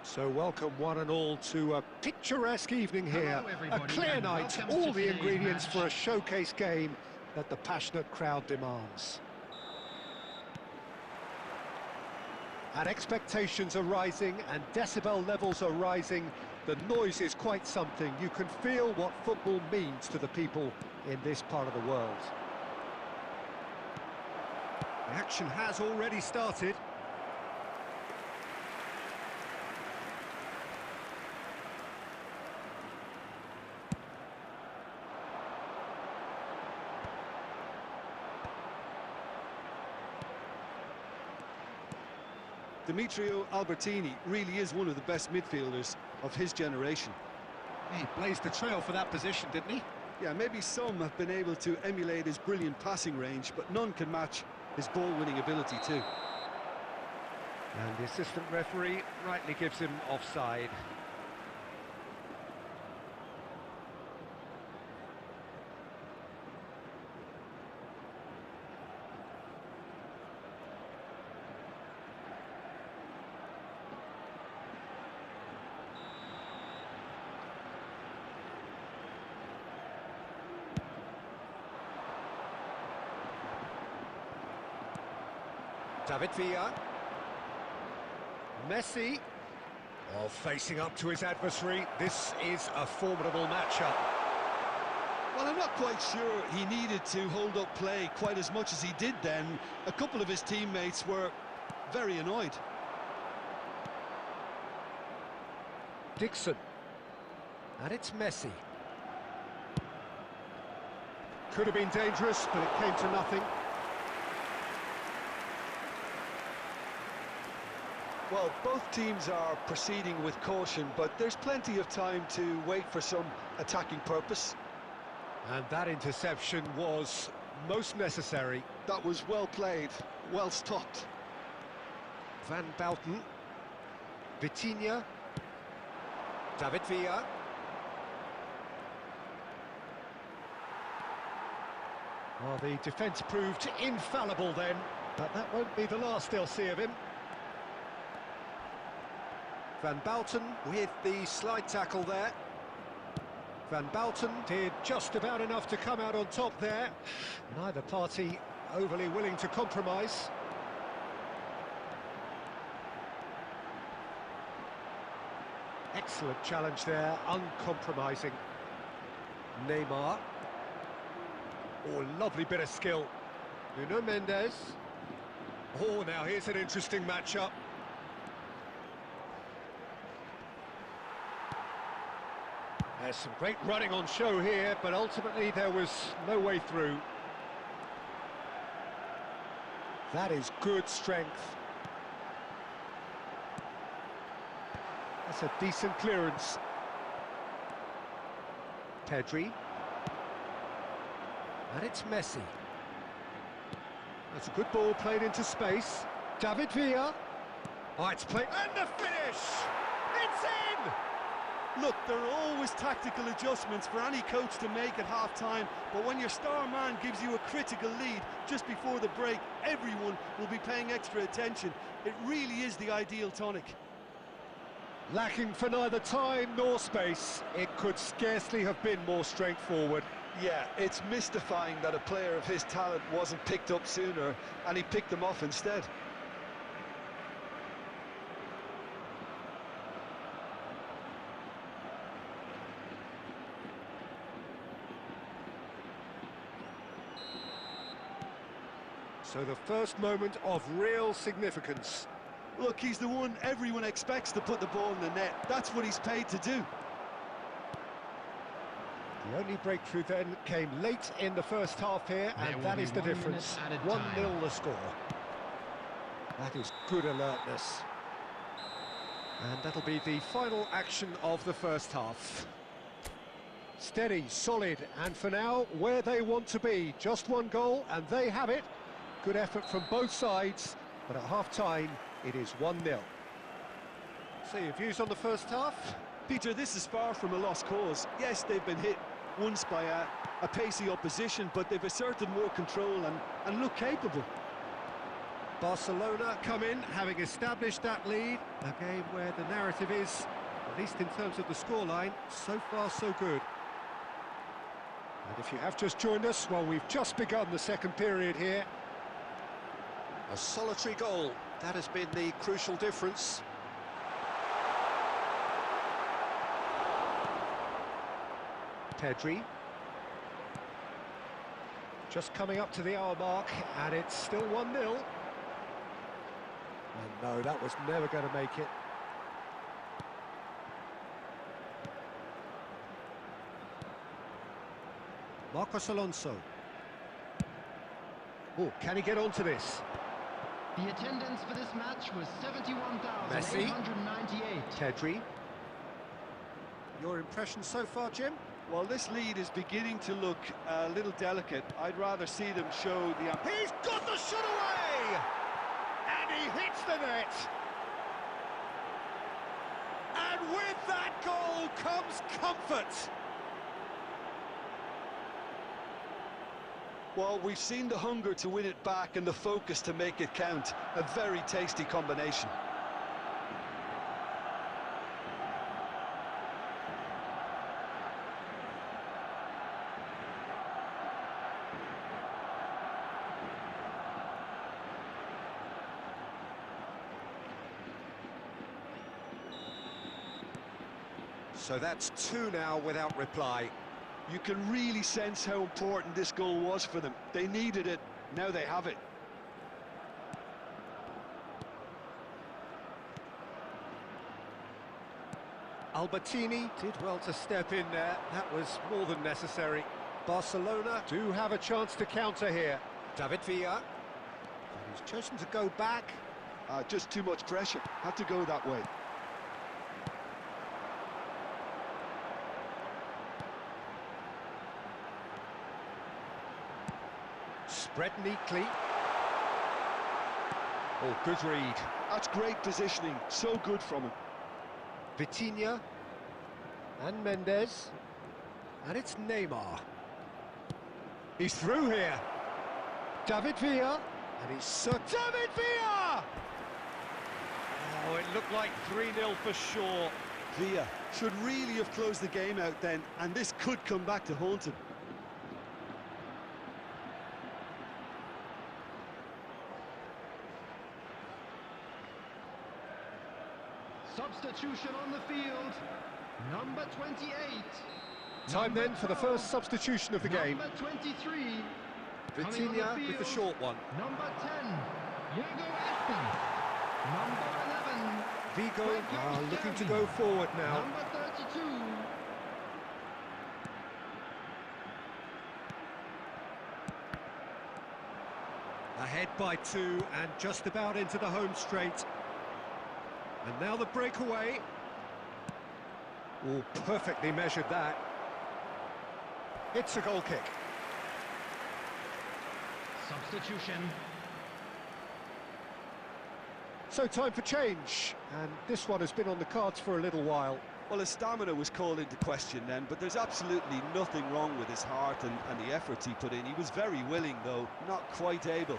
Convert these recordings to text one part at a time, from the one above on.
So welcome one and all to a picturesque evening here. A clear night, all the ingredients for a showcase game that the passionate crowd demands. And expectations are rising and decibel levels are rising. The noise is quite something. You can feel what football means to the people in this part of the world. The action has already started. Demetrio Albertini really is one of the best midfielders of his generation. He blazed the trail for that position, didn't he? Yeah, maybe some have been able to emulate his brilliant passing range, but none can match his ball-winning ability too. And the assistant referee rightly gives him offside. David Villa. Messi. Oh, facing up to his adversary. This is a formidable matchup. Well, I'm not quite sure he needed to hold up play quite as much as he did then. A couple of his teammates were very annoyed. Dixon. And it's Messi. Could have been dangerous, but it came to nothing. Well, both teams are proceeding with caution, but there's plenty of time to wait for some attacking purpose. And that interception was most necessary. That was well played, well stopped. Van Bouten. Vitinha. David Villa. Well, the defence proved infallible then, but that won't be the last they'll see of him. Van Bouten with the slide tackle there. Van Bouten did just about enough to come out on top there. Neither party overly willing to compromise. Excellent challenge there, uncompromising. Neymar. Oh, lovely bit of skill. Nuno Mendes. Oh, now here's an interesting matchup. There's some great running on show here, but ultimately there was no way through. That is good strength. That's a decent clearance. Pedri. And it's Messi. That's a good ball played into space. David Villa. Oh, it's played. And the finish! It's in! Look, there are always tactical adjustments for any coach to make at half-time, but when your star man gives you a critical lead just before the break, everyone will be paying extra attention. It really is the ideal tonic. Lacking for neither time nor space, it could scarcely have been more straightforward. Yeah, it's mystifying that a player of his talent wasn't picked up sooner, and he picked them off instead. So the first moment of real significance. Look, he's the one everyone expects to put the ball in the net. That's what he's paid to do. The only breakthrough then came late in the first half here, and that is the difference. 1-0 the score. That is good alertness. And that'll be the final action of the first half. Steady, solid, and for now, where they want to be. Just one goal, and they have it. Good effort from both sides, but at half-time, it is 1-0. So your views on the first half? Peter, this is far from a lost cause. Yes, they've been hit once by a pacey opposition, but they've asserted more control and look capable. Barcelona come in, having established that lead. A game where the narrative is, at least in terms of the scoreline, so far so good. And if you have just joined us, well, we've just begun the second period here. A solitary goal, that has been the crucial difference. Pedri. Just coming up to the hour mark, and it's still 1-0. And no, that was never going to make it. Marcos Alonso. Oh, can he get onto this? The attendance for this match was 71,898. Pedri. Your impression so far, Jim? Well, this lead is beginning to look a little delicate. I'd rather see them show the... He's got the shot away! And he hits the net! And with that goal comes comfort! Well, we've seen the hunger to win it back and the focus to make it count. A very tasty combination. So that's 2 now without reply. You can really sense how important this goal was for them. They needed it, now they have it. Albertini did well to step in there. That was more than necessary. Barcelona do have a chance to counter here. David Villa. He's chosen to go back. Just too much pressure. Had to go that way. Spread neatly. Oh, good read. That's great positioning. So good from him. Vitinha. And Mendes. And it's Neymar. He's through here. David Villa. And he's... David Villa! Oh, it looked like 3-0 for sure. Villa should really have closed the game out then, and this could come back to haunt him. Substitution on the field, number 28. Time then for the first substitution of the game. Number 23. Vitinha with the short one. Number 10, Diego Aston. Number 11. Vigo are looking to go forward now. Number 32. Ahead by 2 and just about into the home straight. And now the breakaway. Oh, perfectly measured that. It's a goal kick. Substitution. So time for change, and this one has been on the cards for a little while. Well, his stamina was called into question then, but there's absolutely nothing wrong with his heart and the efforts he put in. He was very willing, though, not quite able.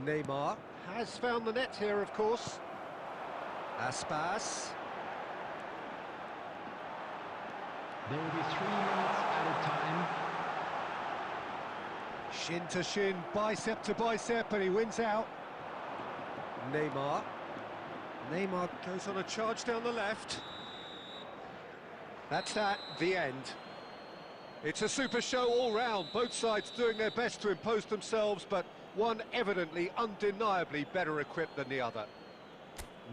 Neymar has found the net here, of course. Aspas. There will be 3 minutes added time. Shin to shin, bicep to bicep, and he wins out. Neymar. Neymar goes on a charge down the left. That's that, the end. It's a super show all round, both sides doing their best to impose themselves, but one evidently, undeniably better equipped than the other.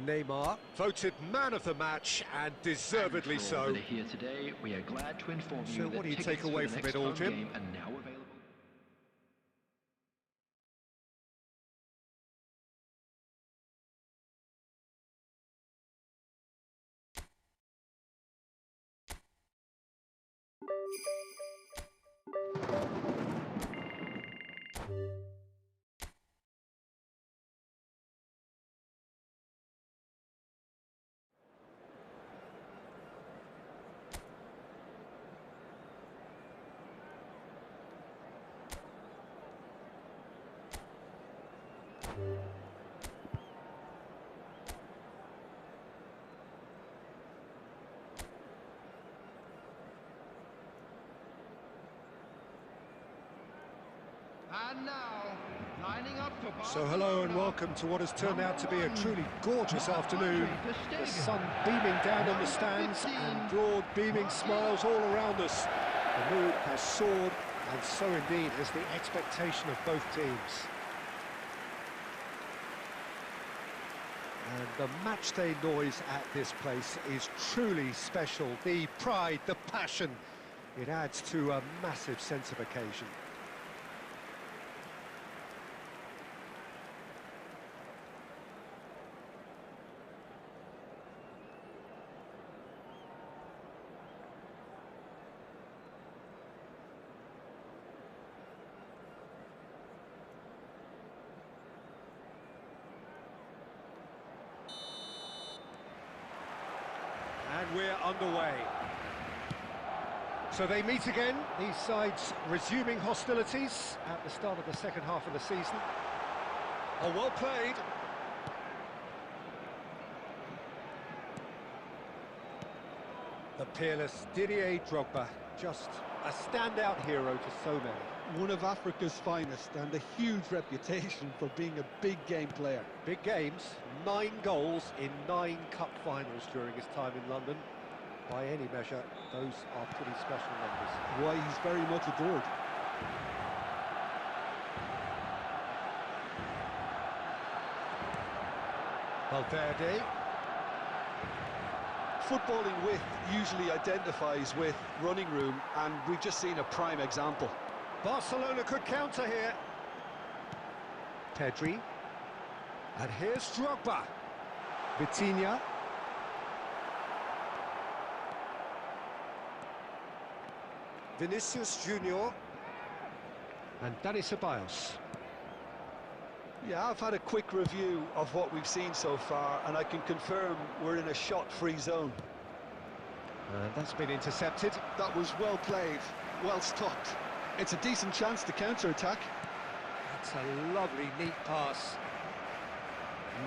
Neymar, voted man of the match, and deservedly so. Here today, we are glad to inform you So that what do you tickets take away for the from it next all, home Jim? game are now available. And now, lining up for Barcelona. So hello and welcome to what has turned out to be a truly gorgeous afternoon. The sun beaming down on the stands and broad beaming smiles all around us. The mood has soared, and so indeed has the expectation of both teams. And the matchday noise at this place is truly special. The pride, the passion, it adds to a massive sense of occasion. And we're underway. So they meet again, these sides resuming hostilities at the start of the second half of the season. Oh, well played. The peerless Didier Drogba, just a standout hero to so many. One of Africa's finest and a huge reputation for being a big game player. Big games, 9 goals in 9 cup finals during his time in London. By any measure, those are pretty special numbers. Why, he's very much adored. Valverde. Footballing width usually identifies with running room, and we've just seen a prime example. Barcelona could counter here. Pedri. And here's Drogba. Vitinha. Vinicius Junior. And Dani Ceballos. Yeah, I've had a quick review of what we've seen so far, and I can confirm we're in a shot-free zone. And that's been intercepted. That was well played, well stopped. It's a decent chance to counter-attack. That's a lovely, neat pass.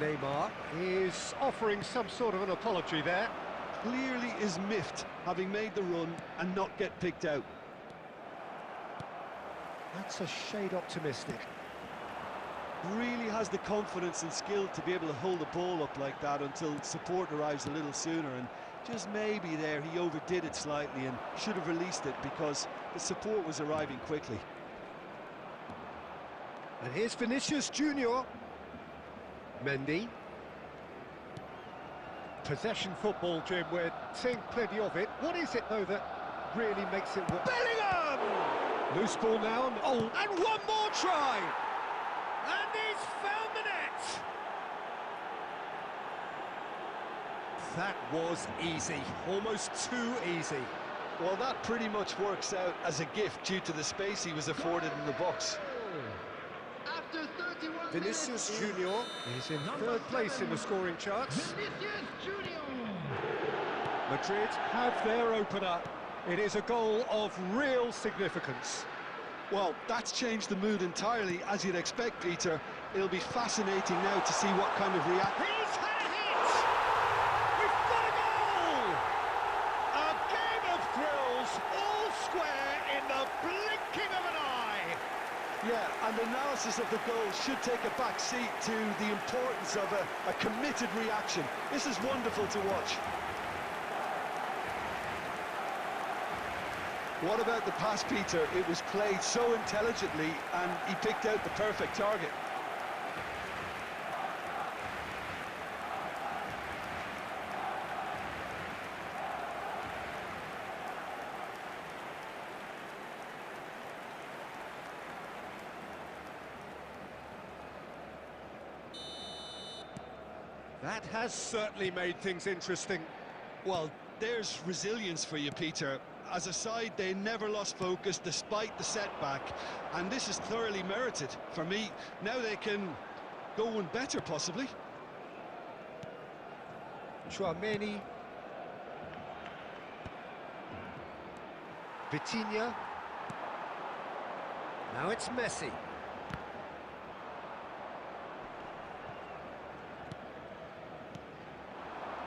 Neymar is offering some sort of an apology there. Clearly is miffed, having made the run and not get picked out. That's a shade optimistic. Really has the confidence and skill to be able to hold the ball up like that until support arrives a little sooner, and just maybe there he overdid it slightly and should have released it because the support was arriving quickly. And here's Vinicius Junior. Mendy. Possession football, Jim, we're seeing plenty of it. What is it, though, that really makes it work? Bellingham! Loose ball now, and one more try! And he's found the net! That was easy, almost too easy. Well, that pretty much works out as a gift due to the space he was afforded in the box. After 31 Vinicius minutes, Junior is in third place in the scoring charts. Vinicius Junior. Madrid have their opener. It is a goal of real significance. Well, that's changed the mood entirely, as you'd expect, Peter. It'll be fascinating now to see what kind of reaction. He's had a hit! We've got a goal! A game of thrills, all square in the blinking of an eye. Yeah, and analysis of the goal should take a back seat to the importance of a committed reaction. This is wonderful to watch. What about the pass, Peter? It was played so intelligently, and he picked out the perfect target. That has certainly made things interesting. Well, there's resilience for you, Peter. As a side, they never lost focus despite the setback, and this is thoroughly merited. For me, now they can go one better, possibly. Chouameni. Vitinha. Now it's Messi.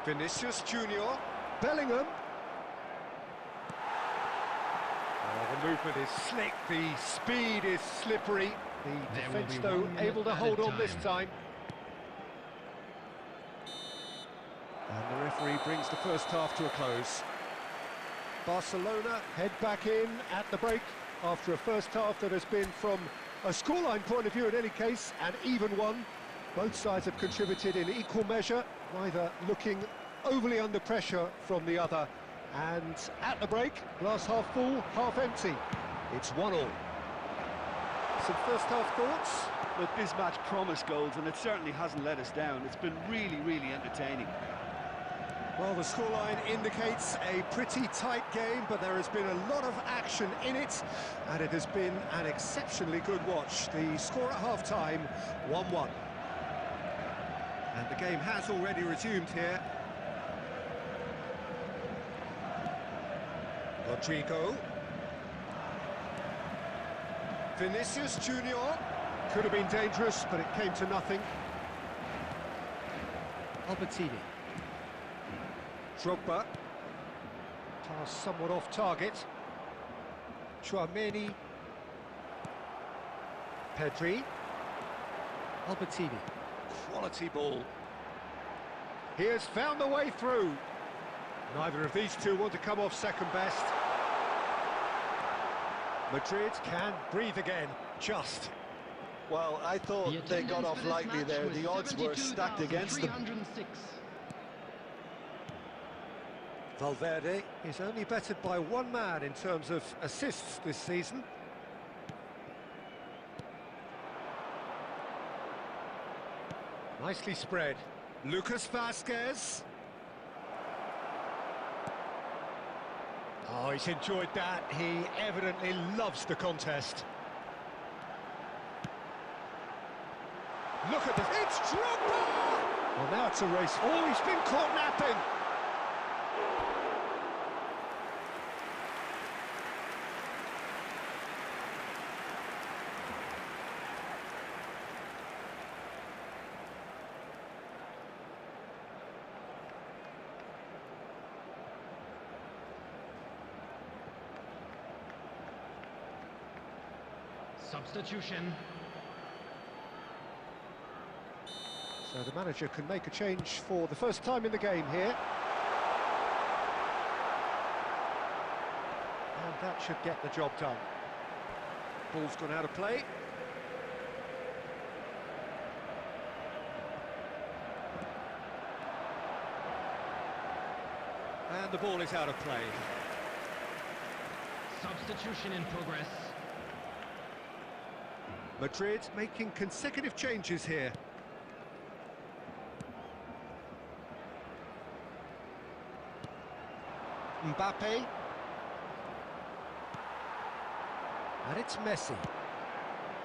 Vinicius Junior. Bellingham. The movement is slick, the speed is slippery. The defence, though, able to hold on this time. And the referee brings the first half to a close. Barcelona head back in at the break after a first half that has been, from a scoreline point of view in any case, an even one. Both sides have contributed in equal measure, neither looking overly under pressure from the other. And at the break, glass half full, half empty. It's 1-1. Some first half thoughts? Look, this match promised goals, and it certainly hasn't let us down. It's been really, really entertaining. Well, the scoreline indicates a pretty tight game, but there has been a lot of action in it, and it has been an exceptionally good watch. The score at half-time, 1-1. And the game has already resumed here. Rodrigo. Vinicius Junior. Could have been dangerous, but it came to nothing. Albertini. Drogba. Pass somewhat off target. Chouameni. Pedri. Albertini. Quality ball. He has found the way through. Neither of these two want to come off second best. Madrid can breathe again, just. Well, I thought they got off lightly there. The odds were stacked against them. Valverde is only bettered by one man in terms of assists this season. Nicely spread. Lucas Vazquez. Oh, he's enjoyed that. He evidently loves the contest. Look at this. It's Drogba! Well, now it's a race. Oh, he's been caught napping. Substitution. So the manager can make a change for the first time in the game here. And that should get the job done. Ball's gone out of play. And the ball is out of play. Substitution in progress. Madrid making consecutive changes here. Mbappe. And it's Messi.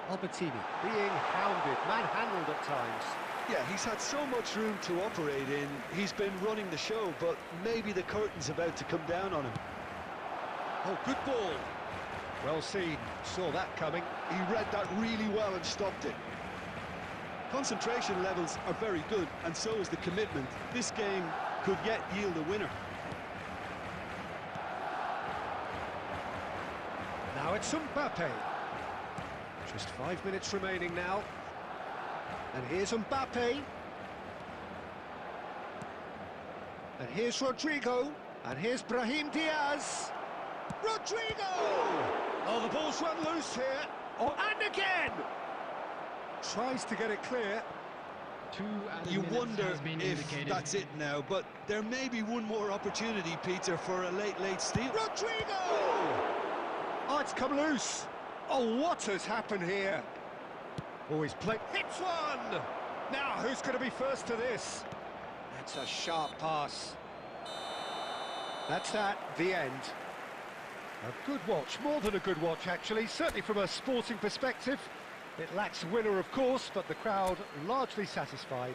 Albertini being hounded, manhandled at times. Yeah, he's had so much room to operate in. He's been running the show, but maybe the curtain's about to come down on him. Oh, good ball. Well seen, saw that coming. He read that really well and stopped it. Concentration levels are very good, and so is the commitment. This game could yet yield a winner. Now it's Mbappe. Just 5 minutes remaining now. And here's Mbappe. And here's Rodrigo. And here's Brahim Diaz. Rodrigo! Oh, the ball's run loose here. Oh, and again! Tries to get it clear. You wonder if that's it now, but there may be one more opportunity, Peter, for a late steal. Rodrigo! Oh, it's come loose. Oh, what has happened here? Oh, he's played. Hits one! Now, who's going to be first to this? That's a sharp pass. That's that, the end. A good watch, more than a good watch, actually, certainly from a sporting perspective. It lacks a winner, of course, but the crowd largely satisfied.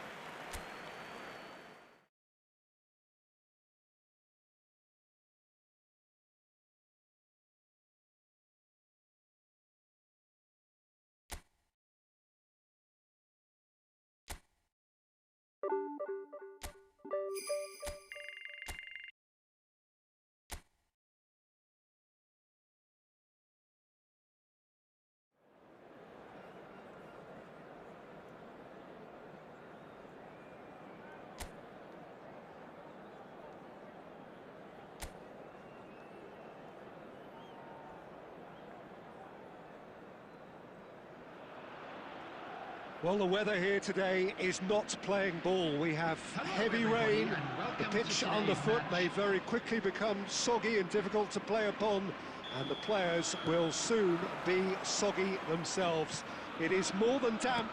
Well, the weather here today is not playing ball. We have heavy rain, the pitch underfoot may very quickly become soggy and difficult to play upon, and the players will soon be soggy themselves. It is more than damp,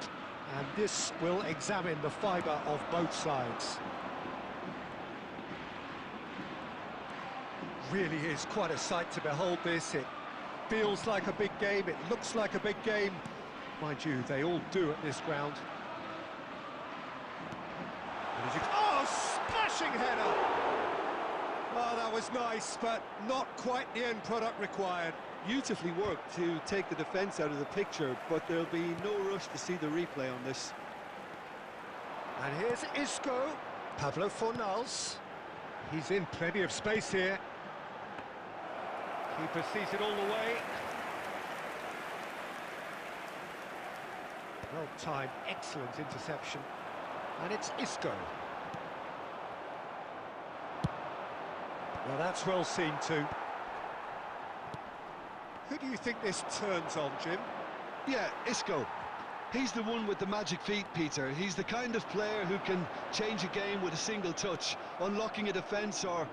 and this will examine the fibre of both sides. Really is quite a sight to behold this. It feels like a big game, it looks like a big game. Mind you, they all do at this ground. Oh, smashing header! Oh, that was nice, but not quite the end product required. Beautifully worked to take the defence out of the picture, but there'll be no rush to see the replay on this. And here's Isco, Pablo Fornals. He's in plenty of space here. Keeper sees it all the way. Well-timed, excellent interception. And it's Isco. Well, that's well seen too. Who do you think this turns on, Jim? Yeah, Isco. He's the one with the magic feet, Peter. He's the kind of player who can change a game with a single touch, unlocking a defence or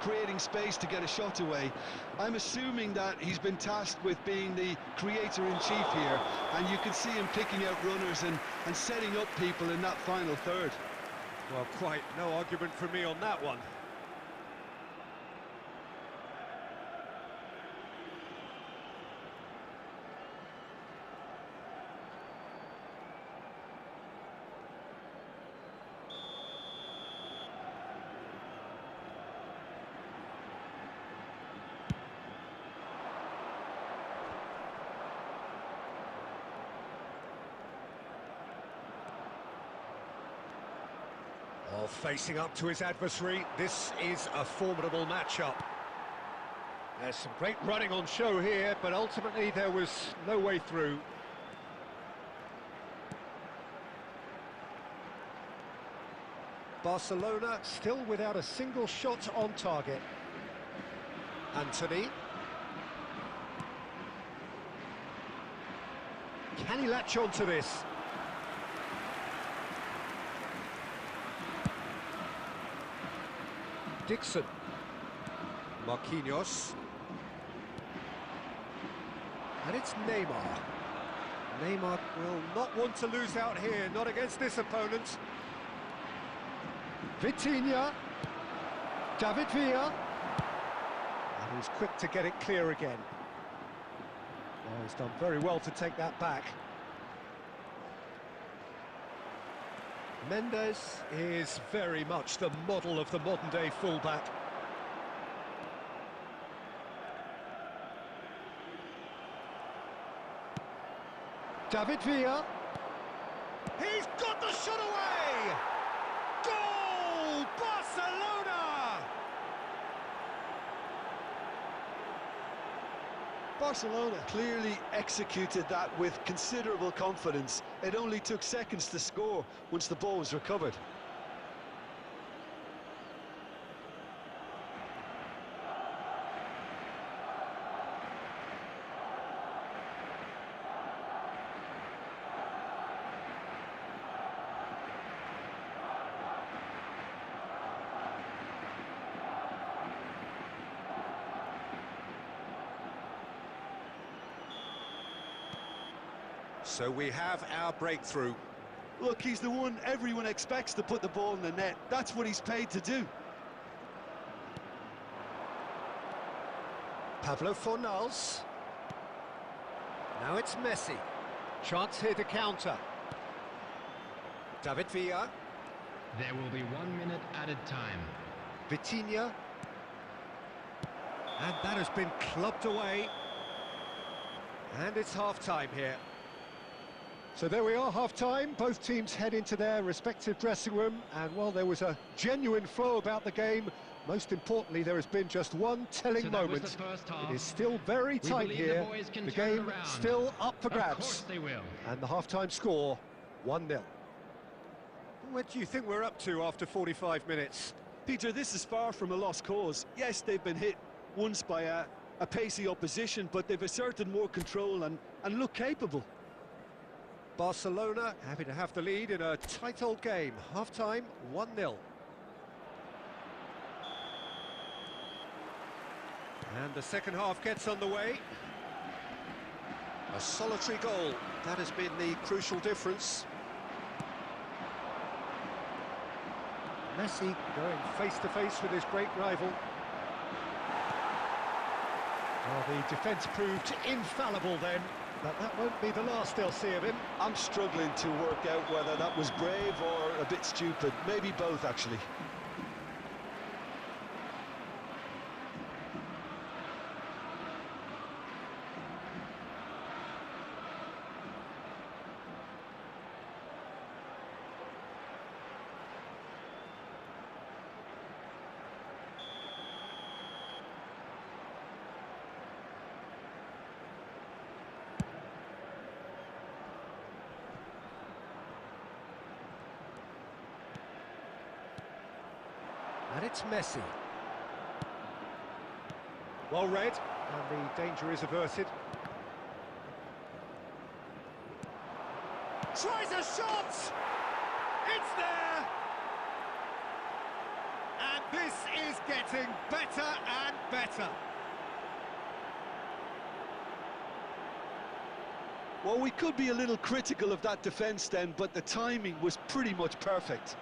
creating space to get a shot away. I'm assuming that he's been tasked with being the creator-in-chief here, and you can see him picking out runners and setting up people in that final third. Well, quite no argument from me on that one. Oh, facing up to his adversary, this is a formidable matchup. There's some great running on show here, but ultimately there was no way through. Barcelona still without a single shot on target. Anthony. Can he latch on to this? Dixon, Marquinhos, and it's Neymar. Neymar will not want to lose out here, not against this opponent. Vitinha, David Villa, and he's quick to get it clear again. Oh, he's done very well to take that back. Mendes is very much the model of the modern-day fullback. David Villa. He's got the shot away! Goal! Barcelona! Barcelona clearly executed that with considerable confidence. It only took seconds to score once the ball was recovered. So we have our breakthrough. Look, he's the one everyone expects to put the ball in the net. That's what he's paid to do. Pablo Fornals. Now it's Messi. Chance here to counter. David Villa. There will be 1 minute added time. Vitinha. And that has been clubbed away. And it's half-time here. So there we are, half-time. Both teams head into their respective dressing room, and while there was a genuine flow about the game, most importantly, there has been just one telling moment. It is still very tight here. The game still up for grabs. Of course they will. And the half-time score, 1-0. What do you think we're up to after 45 minutes? Peter, this is far from a lost cause. Yes, they've been hit once by a pacey opposition, but they've asserted more control and look capable. Barcelona happy to have the lead in a tight old game. Half-time, 1-0. And the second half gets underway. A solitary goal. That has been the crucial difference. Messi going face-to-face with his great rival. Well, the defence proved infallible then, but that won't be the last they'll see of him. I'm struggling to work out whether that was brave or a bit stupid. Maybe both, actually. And it's Messi. Well read, and the danger is averted. Tries a shot! It's there! And this is getting better and better. Well, we could be a little critical of that defence then, but the timing was pretty much perfect.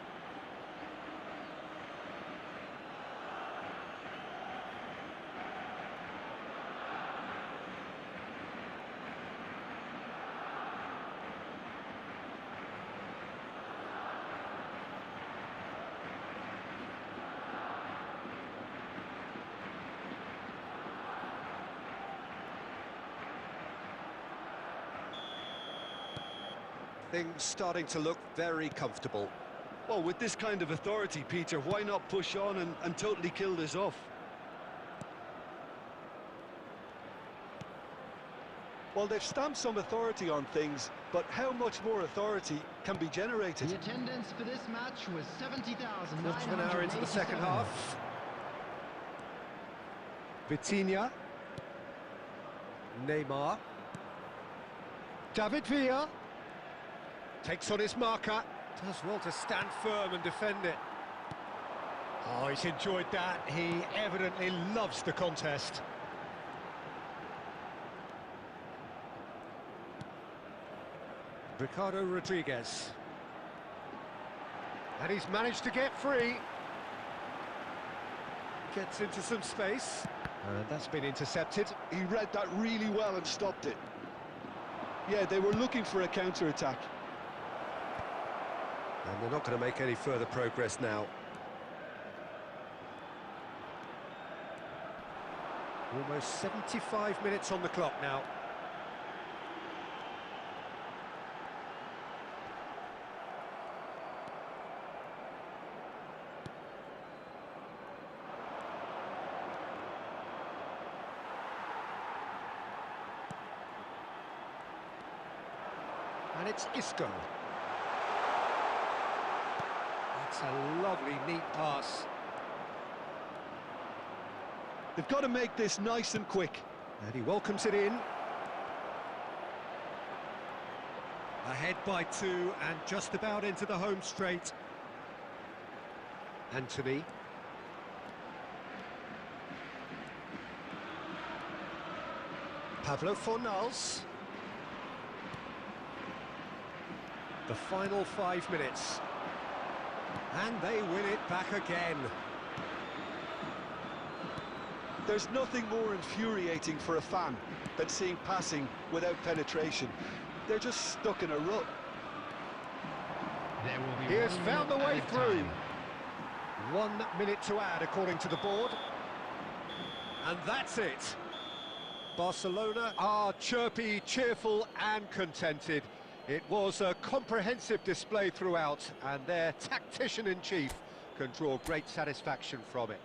Things starting to look very comfortable. Well, with this kind of authority, Peter, why not push on and totally kill this off? Well, they've stamped some authority on things, but how much more authority can be generated? The attendance for this match was 70,000. Much of an hour into the second half. Vitinha. Neymar. David Villa. Takes on his marker. Does well to stand firm and defend it. Oh, he's enjoyed that. He evidently loves the contest. Ricardo Rodriguez. And he's managed to get free. Gets into some space. And that's been intercepted. He read that really well and stopped it. Yeah, they were looking for a counter-attack. And they're not going to make any further progress now. Almost 75 minutes on the clock now. And it's Isco. It's a lovely, neat pass. They've got to make this nice and quick. And he welcomes it in. Ahead by 2 and just about into the home straight. Anthony. Pablo Fornals. The final 5 minutes. And they win it back again. There's nothing more infuriating for a fan than seeing passing without penetration. They're just stuck in a rut. He has found the way through. 1 minute to add, according to the board. And that's it. Barcelona are chirpy, cheerful and contented. It was a comprehensive display throughout, and their tactician-in-chief can draw great satisfaction from it.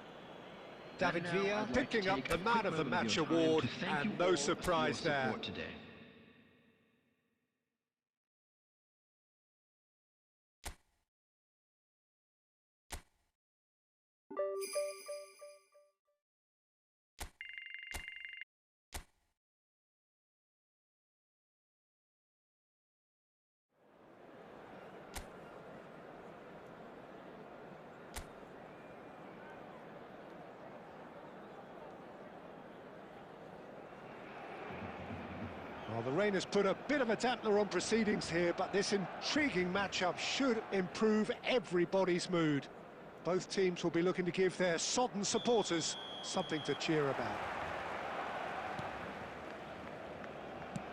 David Villa picking up the Man of the Match award, and no surprise there. Well, the rain has put a bit of a dampener on proceedings here, but this intriguing matchup should improve everybody's mood. Both teams will be looking to give their sodden supporters something to cheer about.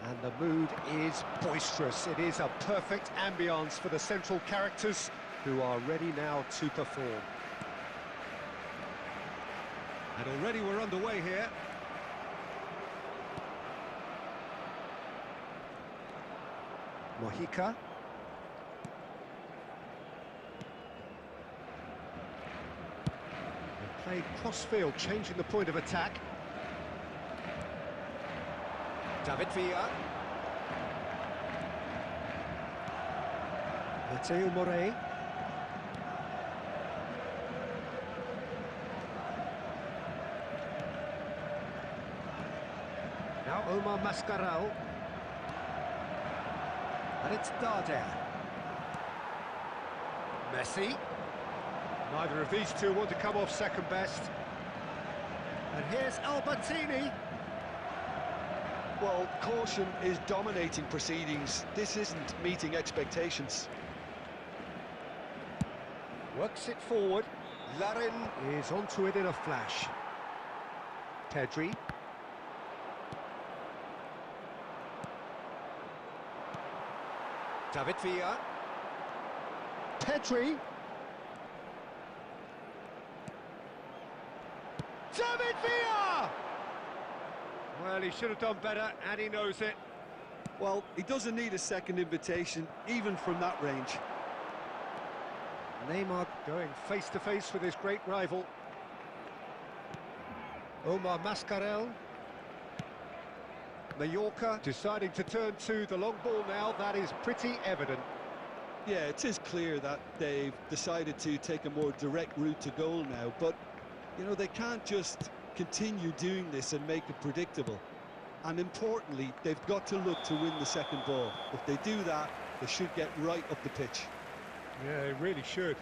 And the mood is boisterous. It is a perfect ambience for the central characters, who are ready now to perform. And already we're underway here. Mojica. And played cross-field, changing the point of attack. David Villa. Mateo Morey. Now Omar Mascarell. And it's Darder. Messi. Neither of these two want to come off second best. And here's Albertini. Well, caution is dominating proceedings. This isn't meeting expectations. Works it forward. Larin is onto it in a flash. Pedri. David Villa. Pedri. David Villa! Well, he should have done better, and he knows it. Well, he doesn't need a second invitation, even from that range. Neymar going face-to-face with his great rival. Omar Mascarell. Mallorca deciding to turn to the long ball now. That is pretty evident. Yeah, it is clear that they've decided to take a more direct route to goal now, but, you know, they can't just continue doing this and make it predictable. And importantly, they've got to look to win the second ball. If they do that, they should get right up the pitch. Yeah, they really should.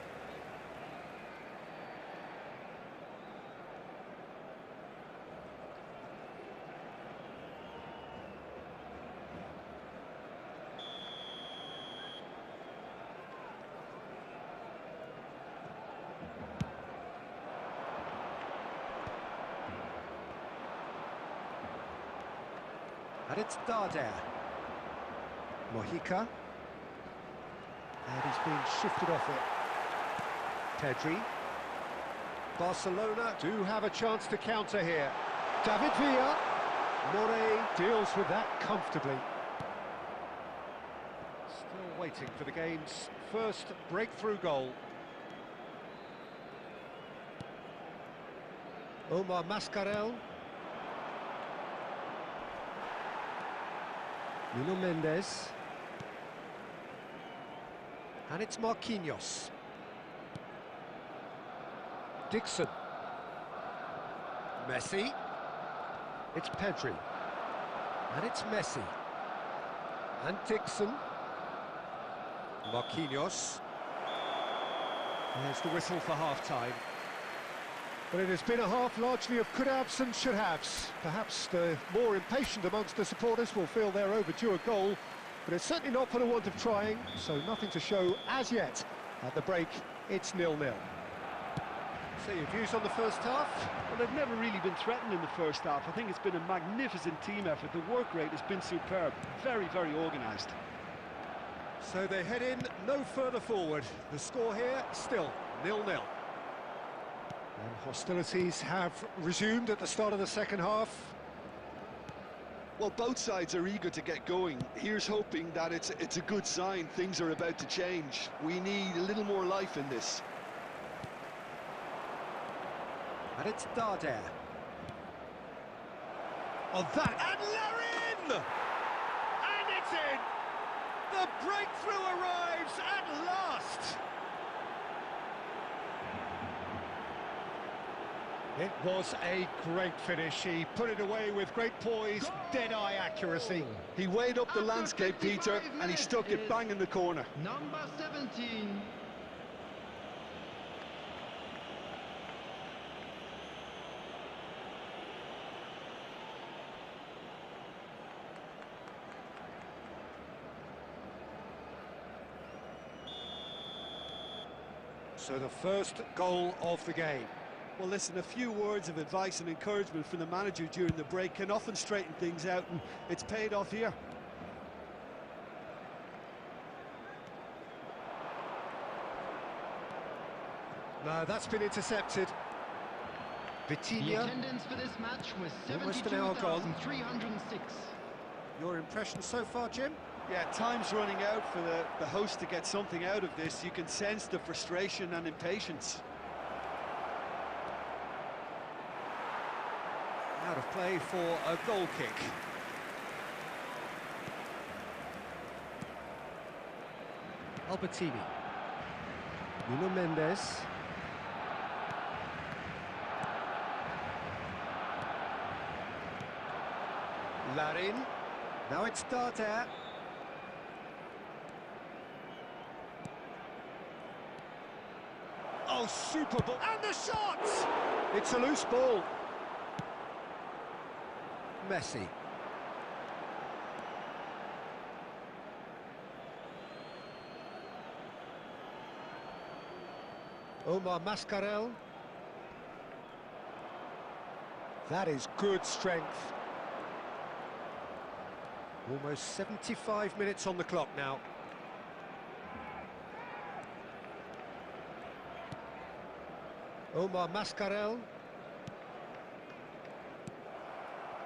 And it's Darder. Mojica. And he's been shifted off it. Pedri. Barcelona do have a chance to counter here. David Villa. Morey deals with that comfortably. Still waiting for the game's first breakthrough goal. Omar Mascarell. Nuno Mendes. And it's Marquinhos. Dixon. Messi. It's Pedri. And it's Messi. And Dixon. Marquinhos. There's the whistle for half-time. But it has been a half largely of could-haves and should-haves. Perhaps the more impatient amongst the supporters will feel they're overdue a goal, but it's certainly not for the want of trying, so nothing to show as yet. At the break, it's 0-0. So your views on the first half? Well, they've never really been threatened in the first half. I think it's been a magnificent team effort. The work rate has been superb. Very, very organised. So they head in no further forward. The score here, still 0-0. And hostilities have resumed at the start of the second half. Well, both sides are eager to get going. Here's hoping that it's a good sign. Things are about to change. We need a little more life in this. And it's Darder. On that, and Larin! And it's in! The breakthrough arrives at last! It was a great finish. He put it away with great poise, dead-eye accuracy. He weighed up the landscape, Peter, and he stuck it bang in the corner. Number 17. So the first goal of the game. Well, listen, a few words of advice and encouragement from the manager during the break can often straighten things out, and it's paid off here. No, that's been intercepted. The Vitinha. attendance for this match was Almost an hour gone. 72,306. Your impression so far, Jim? Yeah, time's running out for the host to get something out of this. You can sense the frustration and impatience. Out of play for a goal kick. Albertini. Nuno Mendes. Larin. Now it's Darder. Oh, super ball. And the shot! It's a loose ball. Messi. Omar Mascarell. That is good strength. Almost 75 minutes on the clock now. Omar Mascarell.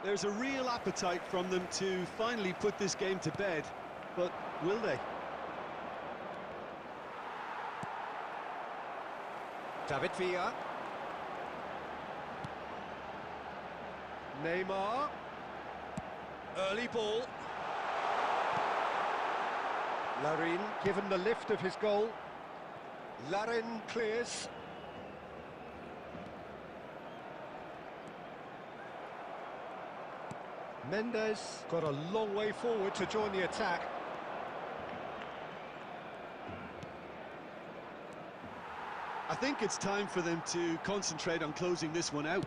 There's a real appetite from them to finally put this game to bed, but will they? David Villa. Neymar. Early ball. Larin given the lift of his goal. Larin clears. Mendes got a long way forward to join the attack. I think it's time for them to concentrate on closing this one out.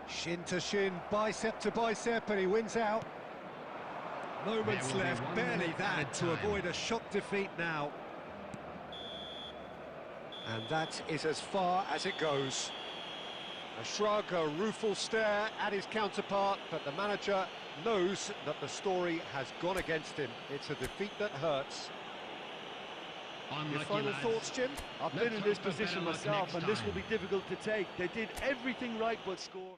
Shin to shin, bicep to bicep, and he wins out. Moments left, barely that, to avoid a shock defeat now. And that is as far as it goes. A shrug, a rueful stare at his counterpart, but the manager knows that the story has gone against him. It's a defeat that hurts. Your final thoughts, Jim? I've been in this position myself, and this will be difficult to take. They did everything right but score.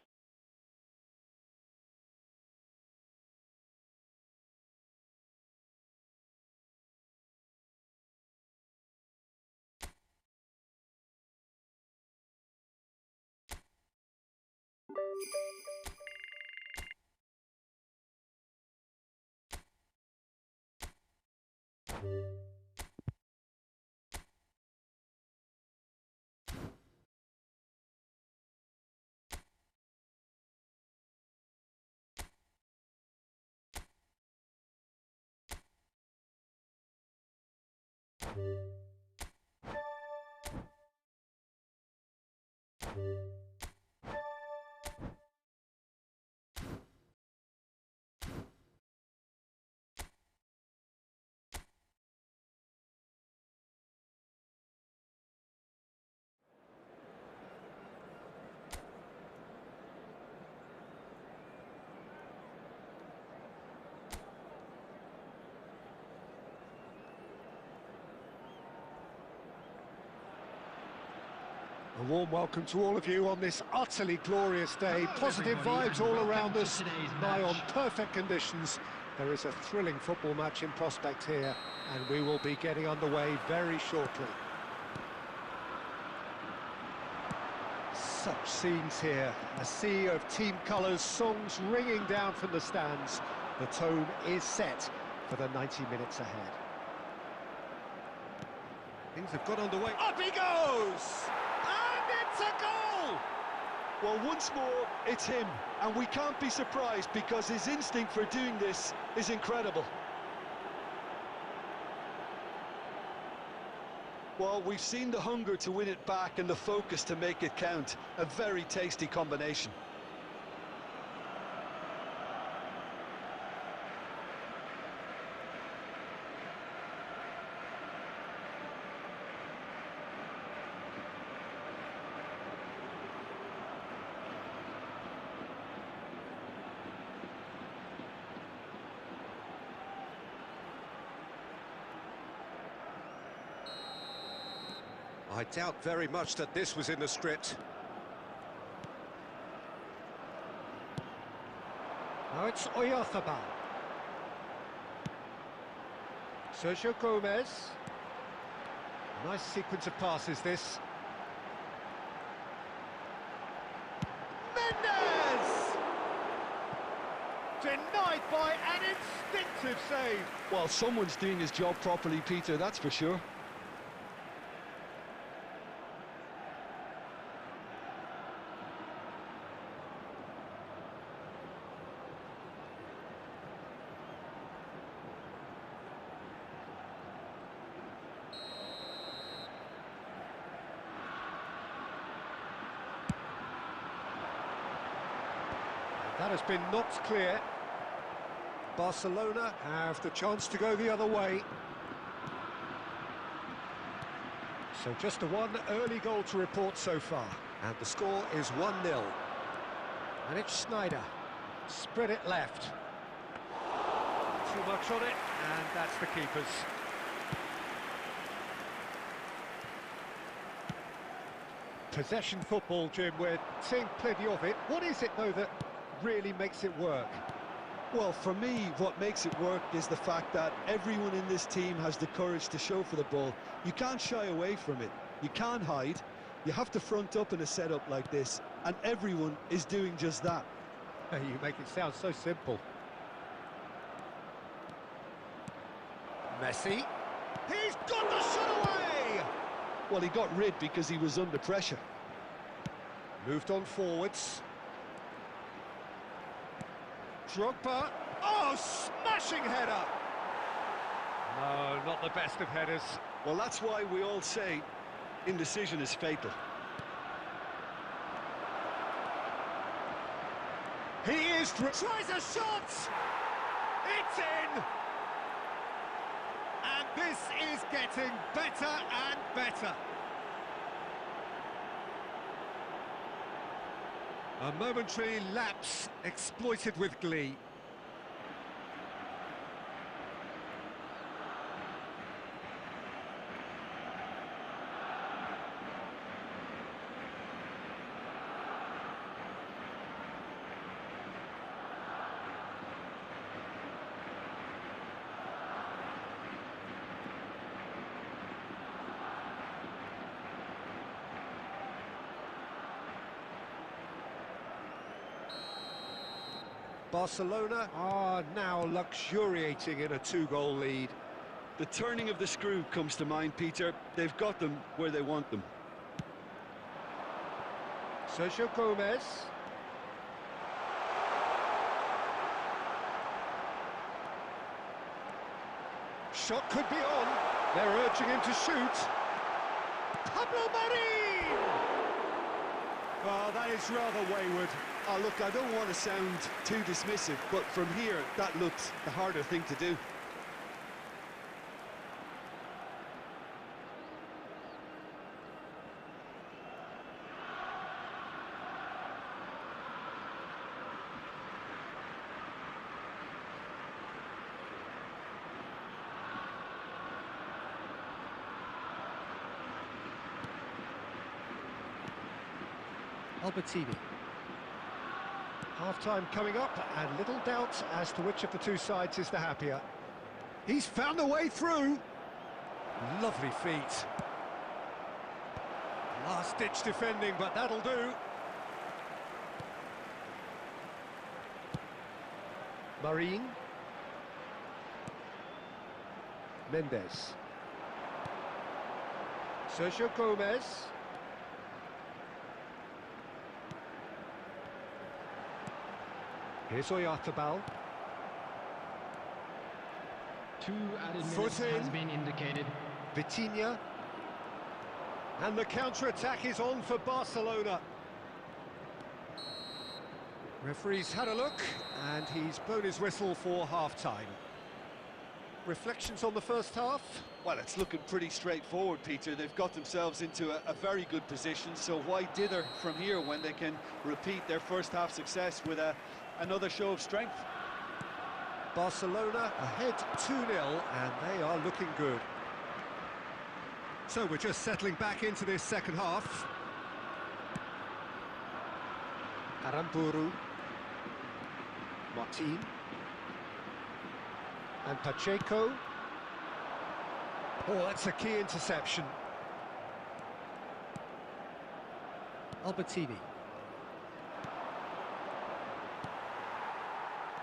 A warm welcome to all of you on this utterly glorious day. Positive vibes all around us, nigh on perfect conditions. There is a thrilling football match in prospect here, and we will be getting underway very shortly. Such scenes here, a sea of team colours, songs ringing down from the stands. The tone is set for the 90 minutes ahead. Things have got underway. Up he goes! And it's a goal! Well, once more, it's him, and we can't be surprised because his instinct for doing this is incredible. Well, we've seen the hunger to win it back and the focus to make it count. A very tasty combination. I doubt very much that this was in the script. Now it's Oyarzabal. Sergio Gomez. Nice sequence of passes, this. Mendes! Denied by an instinctive save. Well, someone's doing his job properly, Peter, that's for sure. That has been knocked clear. Barcelona have the chance to go the other way. So just the one early goal to report so far. And the score is 1-0. And it's Schneider. Spread it left. Too much on it, and that's the keeper's. Possession football, Jim, we're seeing plenty of it. What is it, though, that really makes it work? Well, for me, what makes it work is the fact that everyone in this team has the courage to show for the ball. You can't shy away from it. You can't hide. You have to front up in a setup like this, and everyone is doing just that. You make it sound so simple. Messi. He's got the shot away! Well, he got rid because he was under pressure. Moved on forwards. Drogba. Oh, smashing header! No, not the best of headers. Well, that's why we all say indecision is fatal. He is... tries a shot! It's in! And this is getting better and better. A momentary lapse exploited with glee. Barcelona are now luxuriating in a two-goal lead. The turning of the screw comes to mind, Peter. They've got them where they want them. Sergio Gomez. Shot could be on. They're urging him to shoot. Pablo Marin! Oh, that is rather wayward. Oh, look, I don't want to sound too dismissive, but from here, that looks the harder thing to do. Albertini. Half-time coming up, and little doubt as to which of the two sides is the happier. He's found a way through. Lovely feet. Last-ditch defending, but that'll do. Marine. Mendes. Sergio Gomez. Here's Oyarzabal. 2 added minutes has been indicated. Vitinha. And the counter-attack is on for Barcelona. Referee's had a look, and he's blown his whistle for half-time. Reflections on the first half? Well, it's looking pretty straightforward, Peter. They've got themselves into a very good position, so why dither from here when they can repeat their first half success with another show of strength? Barcelona ahead 2-0, and they are looking good. So we're just settling back into this second half. Aramburu. Martin. And Pacheco. Oh, that's a key interception. Albertini.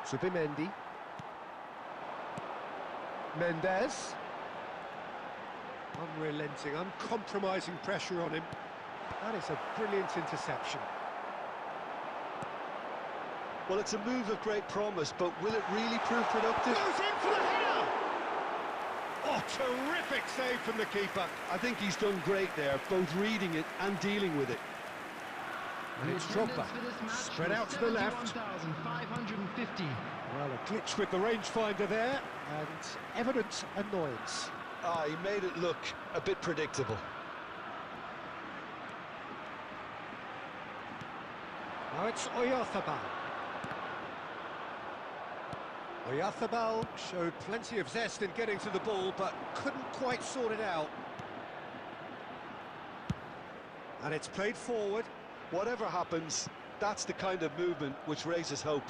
Zubimendi. Mendes. Unrelenting, uncompromising pressure on him. That is a brilliant interception. Well, it's a move of great promise, but will it really prove productive? Goes in for the header! Oh, terrific save from the keeper. I think he's done great there, both reading it and dealing with it. And it's Drogba, spread out to the left. 550. Well, a glitch with the rangefinder there, and evident annoyance. Ah, he made it look a bit predictable. Now it's Oyarzabal. Oyarzabal showed plenty of zest in getting to the ball, but couldn't quite sort it out. And it's played forward. Whatever happens, that's the kind of movement which raises hope.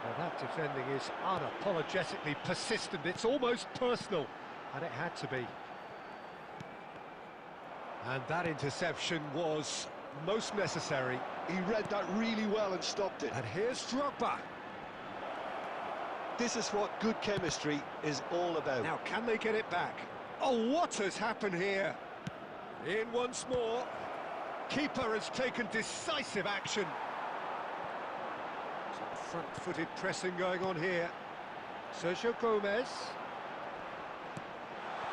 Well, that defending is unapologetically persistent. It's almost personal, and it had to be. And that interception was most necessary. He read that really well and stopped it. And here's Drogba. This is what good chemistry is all about. Now, can they get it back? Oh, what has happened here? In once more. Keeper has taken decisive action. Some front-footed pressing going on here. Sergio Gomez.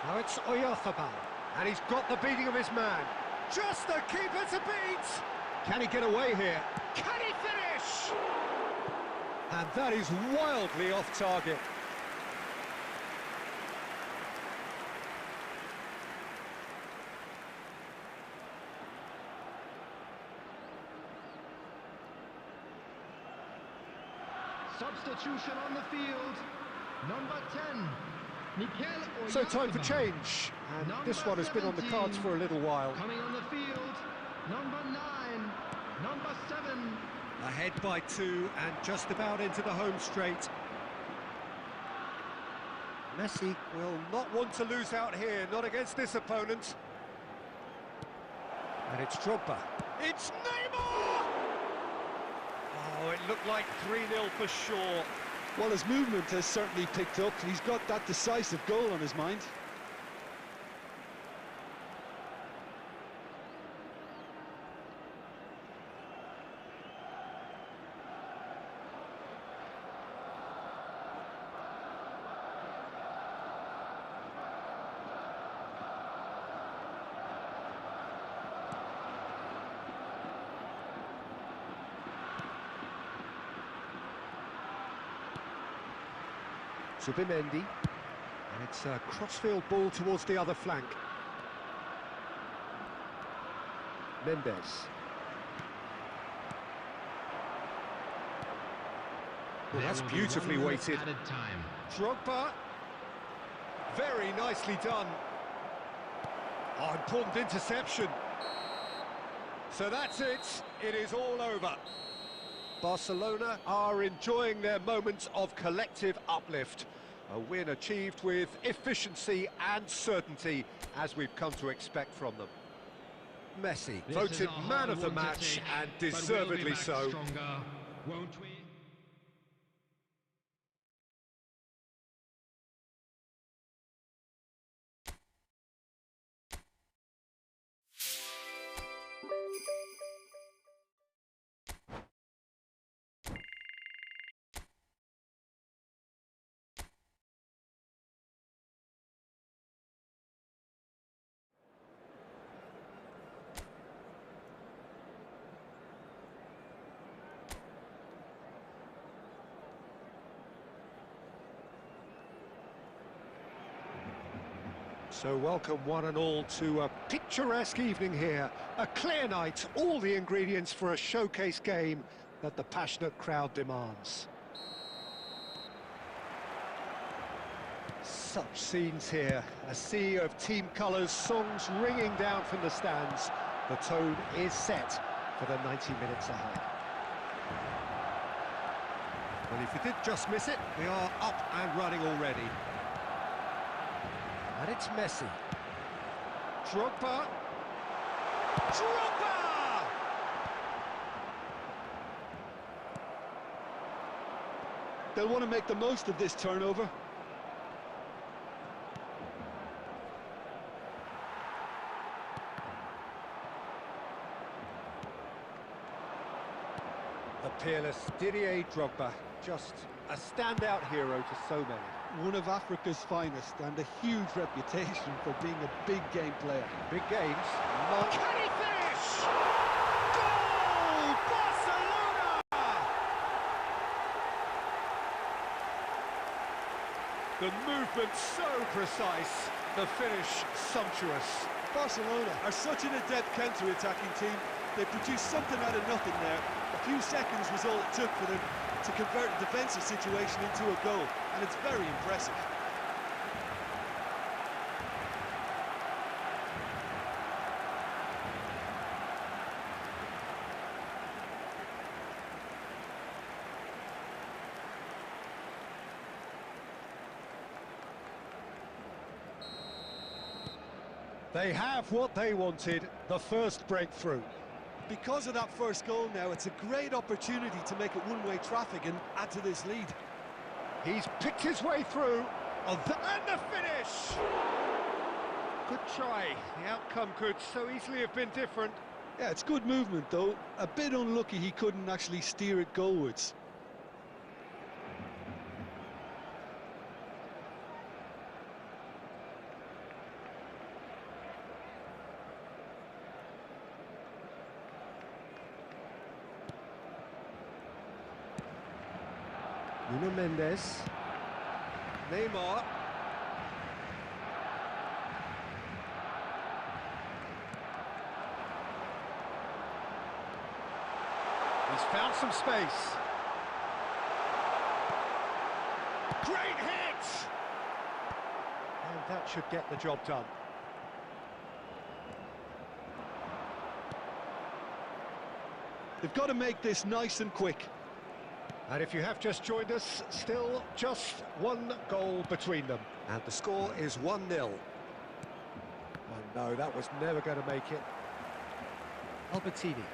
Now it's Oyarzabal. And he's got the beating of his man. Just the keeper to beat! Can he get away here? Can he finish? And that is wildly off target. Substitution on the field. Number 10. So time for change, and Number this one has been on the cards 17. for a little while. Coming on the field. Number 9. Number 7. Ahead by 2 and just about into the home straight. Messi will not want to lose out here, not against this opponent. And it's Drogba. It's Neymar! Oh, it looked like 3-0 for sure. Well, his movement has certainly picked up. He's got that decisive goal on his mind. Zubimendi, and it's a crossfield ball towards the other flank. Mendes. Well, that's beautifully weighted. Drogba, very nicely done. Oh, important interception. So that's it. It is all over. Barcelona are enjoying their moments of collective uplift. A win achieved with efficiency and certainty, as we've come to expect from them. Messi voted man of the match, and deservedly so. Stronger, won't we? So welcome one and all to a picturesque evening here. A clear night, all the ingredients for a showcase game that the passionate crowd demands. Such scenes here, a sea of team colours, songs ringing down from the stands. The tone is set for the 90 minutes ahead. Well, if you did just miss it, we are up and running already. And it's Messi. Drogba. Drogba! They'll want to make the most of this turnover. The peerless Didier Drogba, just a standout hero to so many. One of Africa's finest and a huge reputation for being a big game player. Big games. Can he finish? Goal! Barcelona! The movement so precise, the finish sumptuous. Barcelona are such an adept counter-attacking team. They produced something out of nothing there. A few seconds was all it took for them to convert a defensive situation into a goal, and it's very impressive. They have what they wanted, the first breakthrough. Because of that first goal now, it's a great opportunity to make it one-way traffic and add to this lead. He's picked his way through, and the finish! Good try. The outcome could so easily have been different. Yeah, it's good movement though. A bit unlucky he couldn't actually steer it goalwards. Nuno Mendes. Neymar. He's found some space. Great hit! And that should get the job done. They've got to make this nice and quick. And if you have just joined us, still just one goal between them. And the score is 1-0. Oh no, that was never going to make it. Albertini,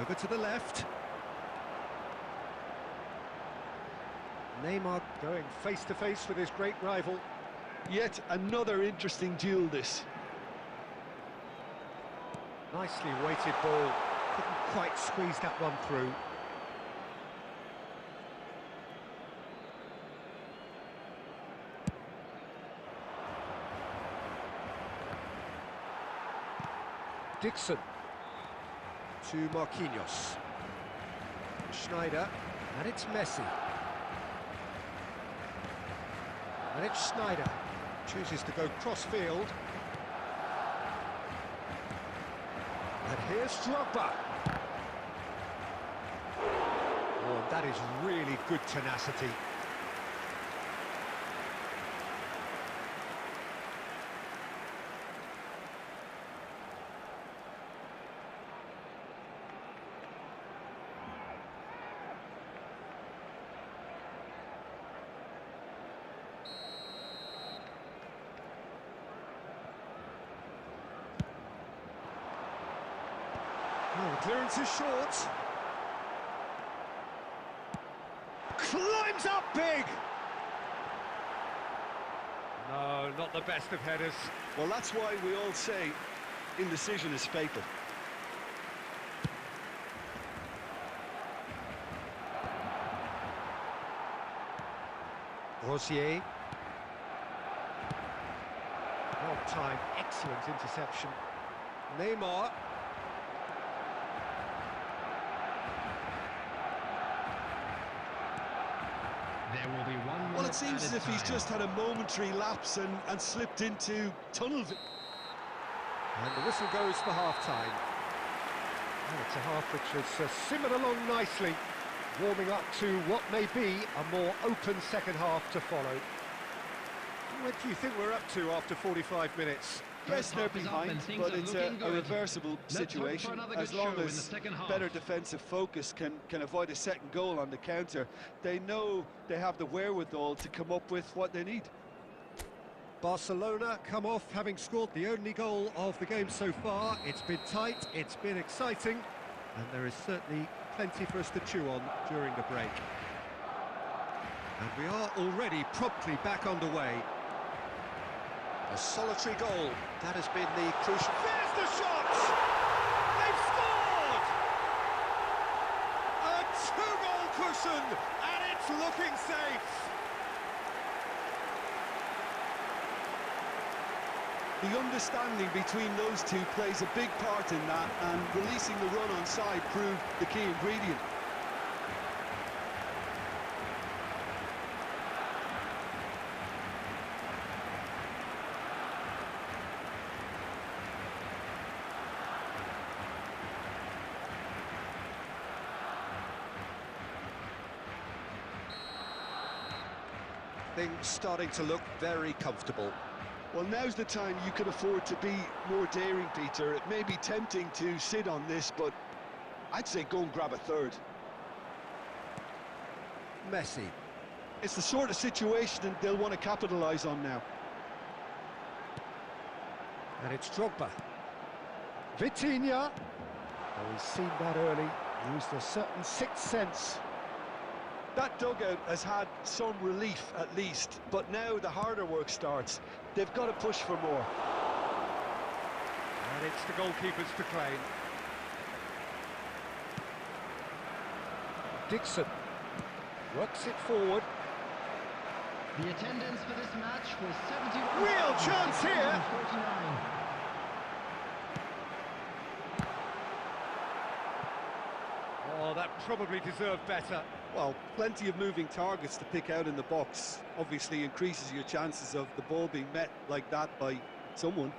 over to the left. Neymar going face-to-face with his great rival. Yet another interesting duel, this. Nicely weighted ball. Couldn't quite squeeze that one through. Dixon to Marquinhos. Schneider, and it's Messi. And it's Schneider. Chooses to go cross-field. And here's Drogba. Oh, that is really good tenacity. Clearance is short. Climbs up big! No, not the best of headers. Well, that's why we all say indecision is fatal. Rosier. Well timed, excellent interception. Neymar. There will be 1 minute. Well, it seems as if he's time. just had a momentary lapse and slipped into tunnel vision. And the whistle goes for half-time. And it's a half which has simmered along nicely, warming up to what may be a more open second half to follow. What do you think we're up to after 45 minutes? Yes, they're half is up behind, and things but are it's looking a good. reversible Let's hope for situation. another As good long show in as the second half. better defensive focus can avoid a second goal on the counter, they know they have the wherewithal to come up with what they need. Barcelona come off having scored the only goal of the game so far. It's been tight, it's been exciting, and there is certainly plenty for us to chew on during the break. And we are already promptly back underway. A solitary goal, that has been the crucial... There's the shot! They've scored! A two-goal cushion, and it's looking safe! The understanding between those two plays a big part in that, and releasing the run on side proved the key ingredient. Things starting to look very comfortable. Well, now's the time you could afford to be more daring, Peter. It may be tempting to sit on this, but I'd say go and grab a third. Messi. It's the sort of situation they'll want to capitalise on now. And it's Drogba. Vitinha. Oh, he's seen that early. Used a certain sixth sense. That dugout has had some relief, at least, but now the harder work starts. They've got to push for more. And it's the goalkeepers to claim. Dixon works it forward. The attendance for this match was 71. Real chance here. 49. Oh, that probably deserved better. Well, plenty of moving targets to pick out in the box. Obviously increases your chances of the ball being met like that by someone.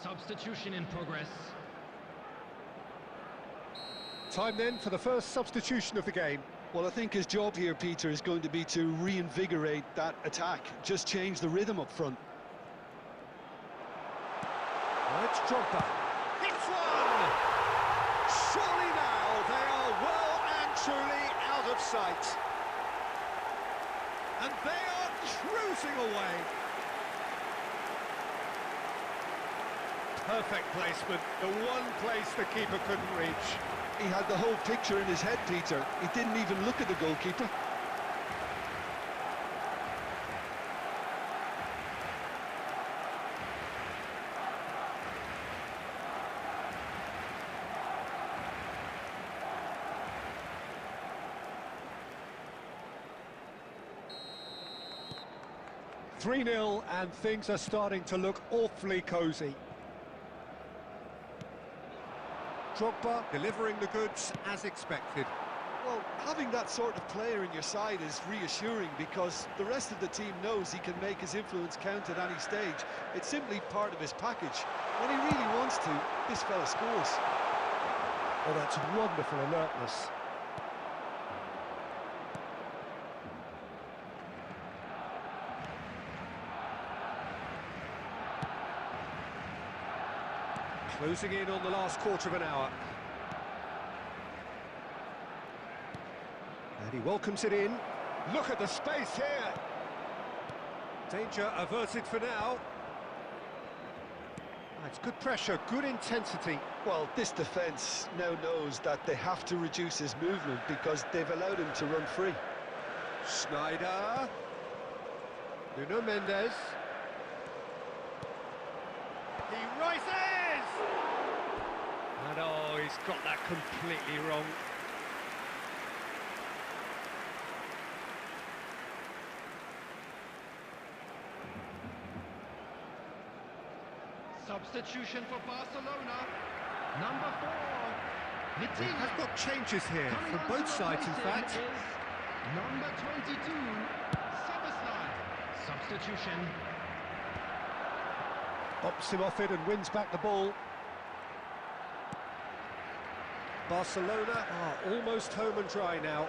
Substitution in progress. Time then for the first substitution of the game. Well, I think his job here, Peter, is going to be to reinvigorate that attack. Just change the rhythm up front. Well, it's Drogba. It's one! Surely now they are well and truly out of sight. And they are cruising away. Perfect placement, the one place the keeper couldn't reach. He had the whole picture in his head, Peter. He didn't even look at the goalkeeper. (3-0) and things are starting to look awfully cosy. Drogba delivering the goods as expected. Well, having that sort of player in your side is reassuring because the rest of the team knows he can make his influence count at any stage. It's simply part of his package. When he really wants to, this fella scores. Oh, that's wonderful alertness. Closing in on the last quarter of an hour. And he welcomes it in. Look at the space here. Danger averted for now. It's good pressure, good intensity. Well, this defence now knows that they have to reduce his movement because they've allowed him to run free. Schneider. Nuno Mendes. He rises! And oh, he's got that completely wrong. Substitution for Barcelona. Number 4. We have got changes here from both sides, in fact. Number 22. Substitution. Bops him off it and wins back the ball. Barcelona are almost home and dry now.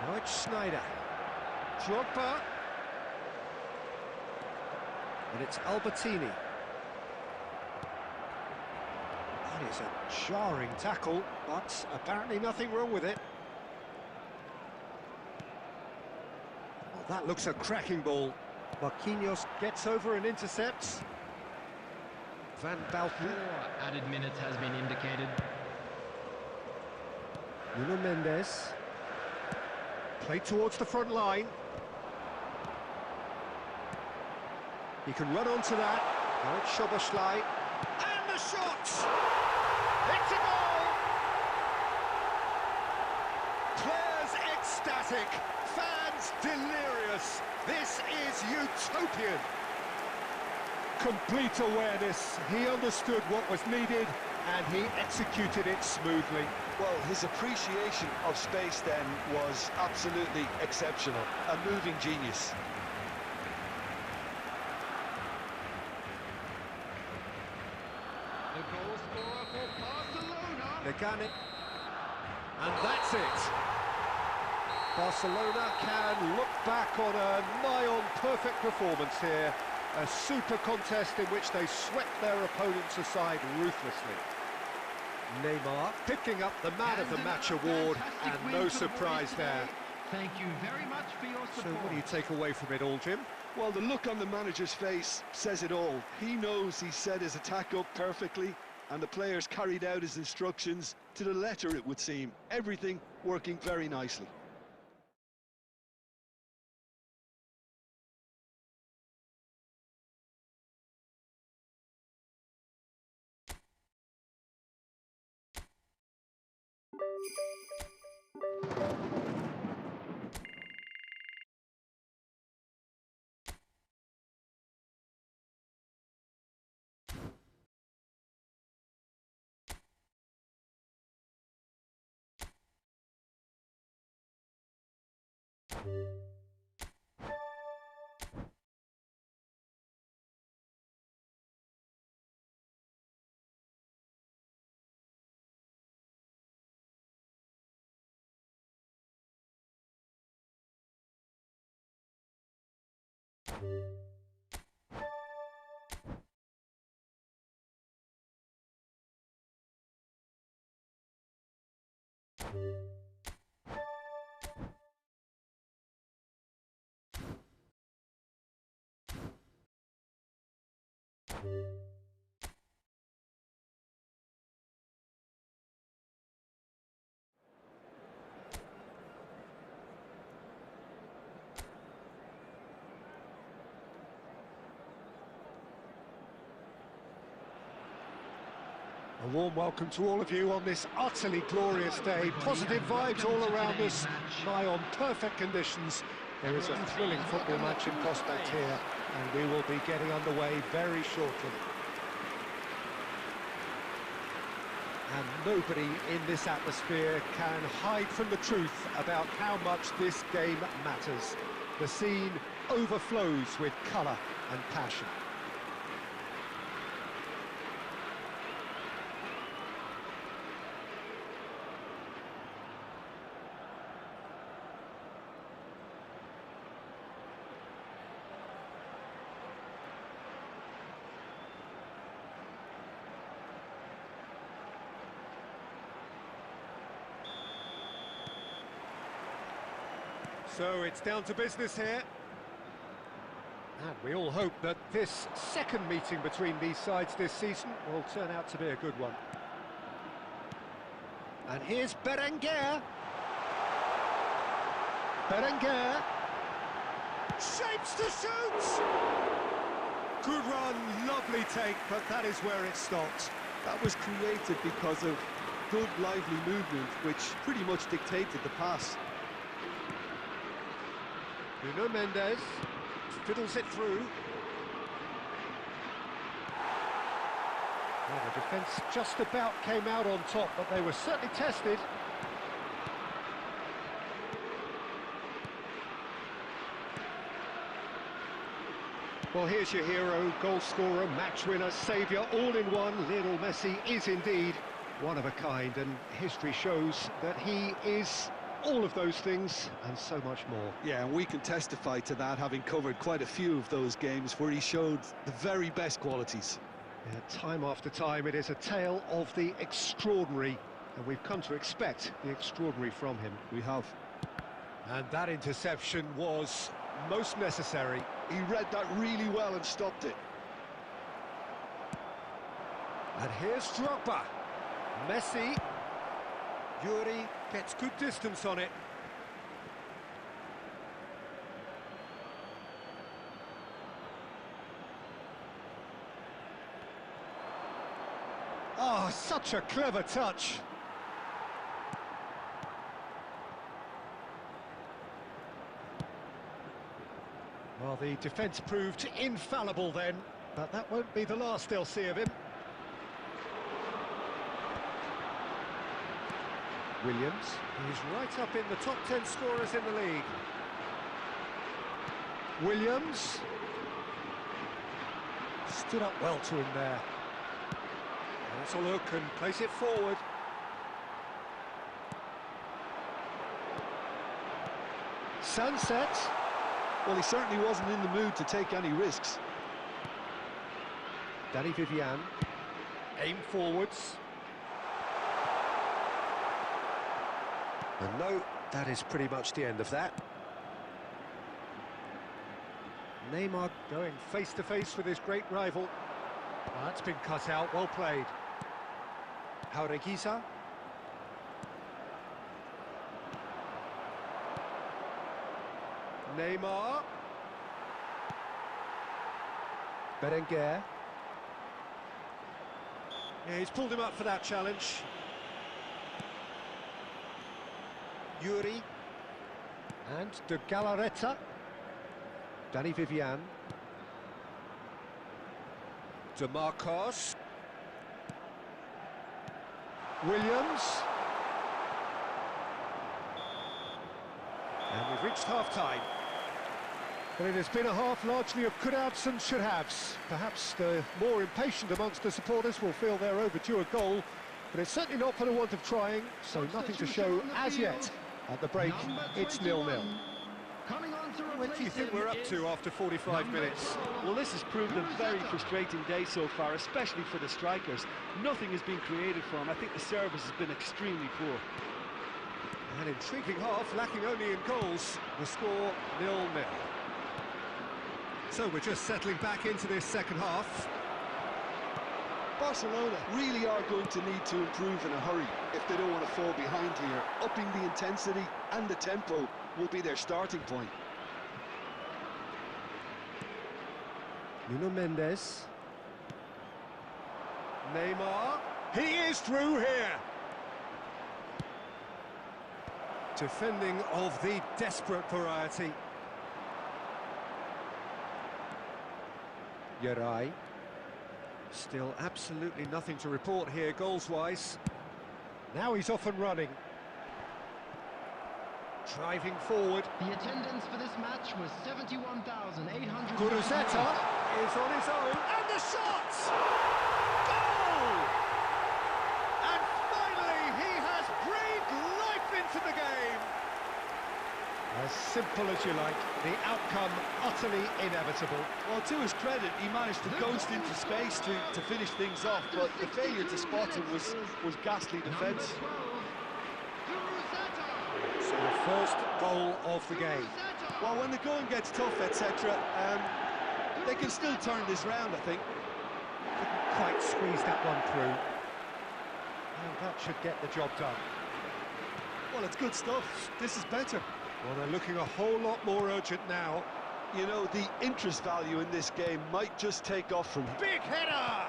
Now it's Schneider. Drogba. And it's Albertini. That is a jarring tackle, but apparently nothing wrong with it. Well, that looks a cracking ball. Marquinhos gets over and intercepts. Van Basten. 4 added minutes has been indicated. Nuno Mendes. Play towards the front line. He can run onto that. Now it's Szoboszlai. And the shot! It's a goal! Players ecstatic. Fans delirious. This is utopian. Complete awareness. He understood what was needed and he executed it smoothly. Well, his appreciation of space then was absolutely exceptional. A moving genius. The goal scorer for Barcelona. Legane. And that's it. Barcelona can look back on a nigh-on perfect performance here. A super contest in which they swept their opponents aside ruthlessly. Neymar picking up the Man of the Match award, and no surprise there. Thank you very much for your So support. what do you take away from it all, Jim? Well, the look on the manager's face says it all. He knows he set his attack up perfectly, and the players carried out his instructions to the letter, it would seem. Everything working very nicely. A warm welcome to all of you on this utterly glorious day. Positive vibes all around us, nigh on perfect conditions. There is a thrilling football match in prospect here, and we will be getting underway very shortly. And nobody in this atmosphere can hide from the truth about how much this game matters. The scene overflows with colour and passion. So it's down to business here. And We all hope that this second meeting between these sides this season will turn out to be a good one. And here's Berenguer. Berenguer. Shapes to shoot! Good run, lovely take, but that is where it stopped. That was created because of good, lively movement, which pretty much dictated the pass. Nuno Mendes fiddles it through. Well, the defence just about came out on top, but they were certainly tested. Well, here's your hero, goal scorer, match winner, saviour, all in one. Lionel Messi is indeed one of a kind, and history shows that he is all of those things and so much more. Yeah, and we can testify to that, having covered quite a few of those games where he showed the very best qualities. Yeah, time after time, it is a tale of the extraordinary, and we've come to expect the extraordinary from him. We have. And that interception was most necessary. He read that really well and stopped it. And here's Drogba. Messi. Yuri gets good distance on it. Oh, such a clever touch. Well, the defence proved infallible then, but that won't be the last they'll see of him. Williams, he's right up in the top 10 scorers in the league. Williams stood up well to him there. Let's a look and place it forward. Sunset. Well, he certainly wasn't in the mood to take any risks. Danny Vivian, aim forwards. And no, that is pretty much the end of that. Neymar going face to face with his great rival. Oh, that's been cut out, well played. Jaureguisa. Neymar. Berenguer. Yeah, he's pulled him up for that challenge. Yuri. And De Galarreta. Danny Vivian. De Marcos. Williams. And we've reached half-time. But it has been a half largely of could-haves and should-haves. Perhaps the more impatient amongst the supporters will feel they're overdue a goal, but it's certainly not for the want of trying, so nothing to show as yet. At the break, it's 0-0. What do you think we're up to after 45 minutes? Well, this has proved a very frustrating day so far, especially for the strikers. Nothing has been created for them. I think the service has been extremely poor. An intriguing half, lacking only in goals. The score 0-0. So we're just settling back into this second half. Barcelona really are going to need to improve in a hurry if they don't want to fall behind here. Upping the intensity and the tempo will be their starting point. Nuno Mendes. Neymar. He is through here. Defending of the desperate variety. Yarai. Still absolutely nothing to report here goals-wise. Now he's off and running. Driving forward. The attendance for this match was 71,800. Guruzzetta is on his own. And the shot! Goal! And finally he has breathed life into the game. As simple as you like, the outcome utterly inevitable. Well, to his credit, he managed to ghost into space to finish things off, but the failure to spot him was ghastly defence. So the first goal of the game. Well, when the going gets tough, etc., They can still turn this round, I think. Couldn't quite squeeze that one through. And that should get the job done. Well, it's good stuff. This is better. Well, they're looking a whole lot more urgent now. You know, the interest value in this game might just take off from here. Big header!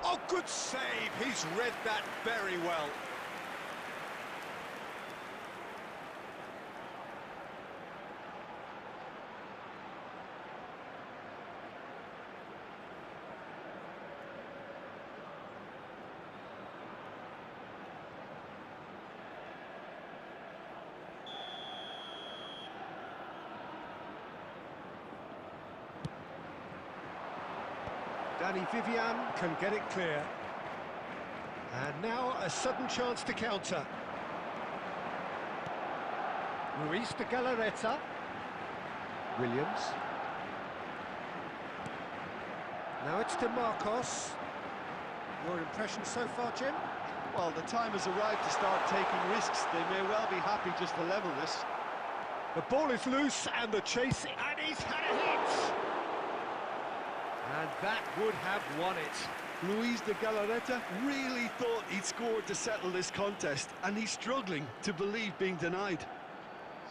Oh, good save. He's read that very well. Danny Vivian can get it clear. And now a sudden chance to counter. Ruiz de Galarreta. Williams. Now it's to Marcos. Your impression so far, Jim? Well, the time has arrived to start taking risks. They may well be happy just to level this. The ball is loose and the chase, and he's had a hit! And that would have won it. Ruiz de Galarreta really thought he'd scored to settle this contest, and he's struggling to believe being denied.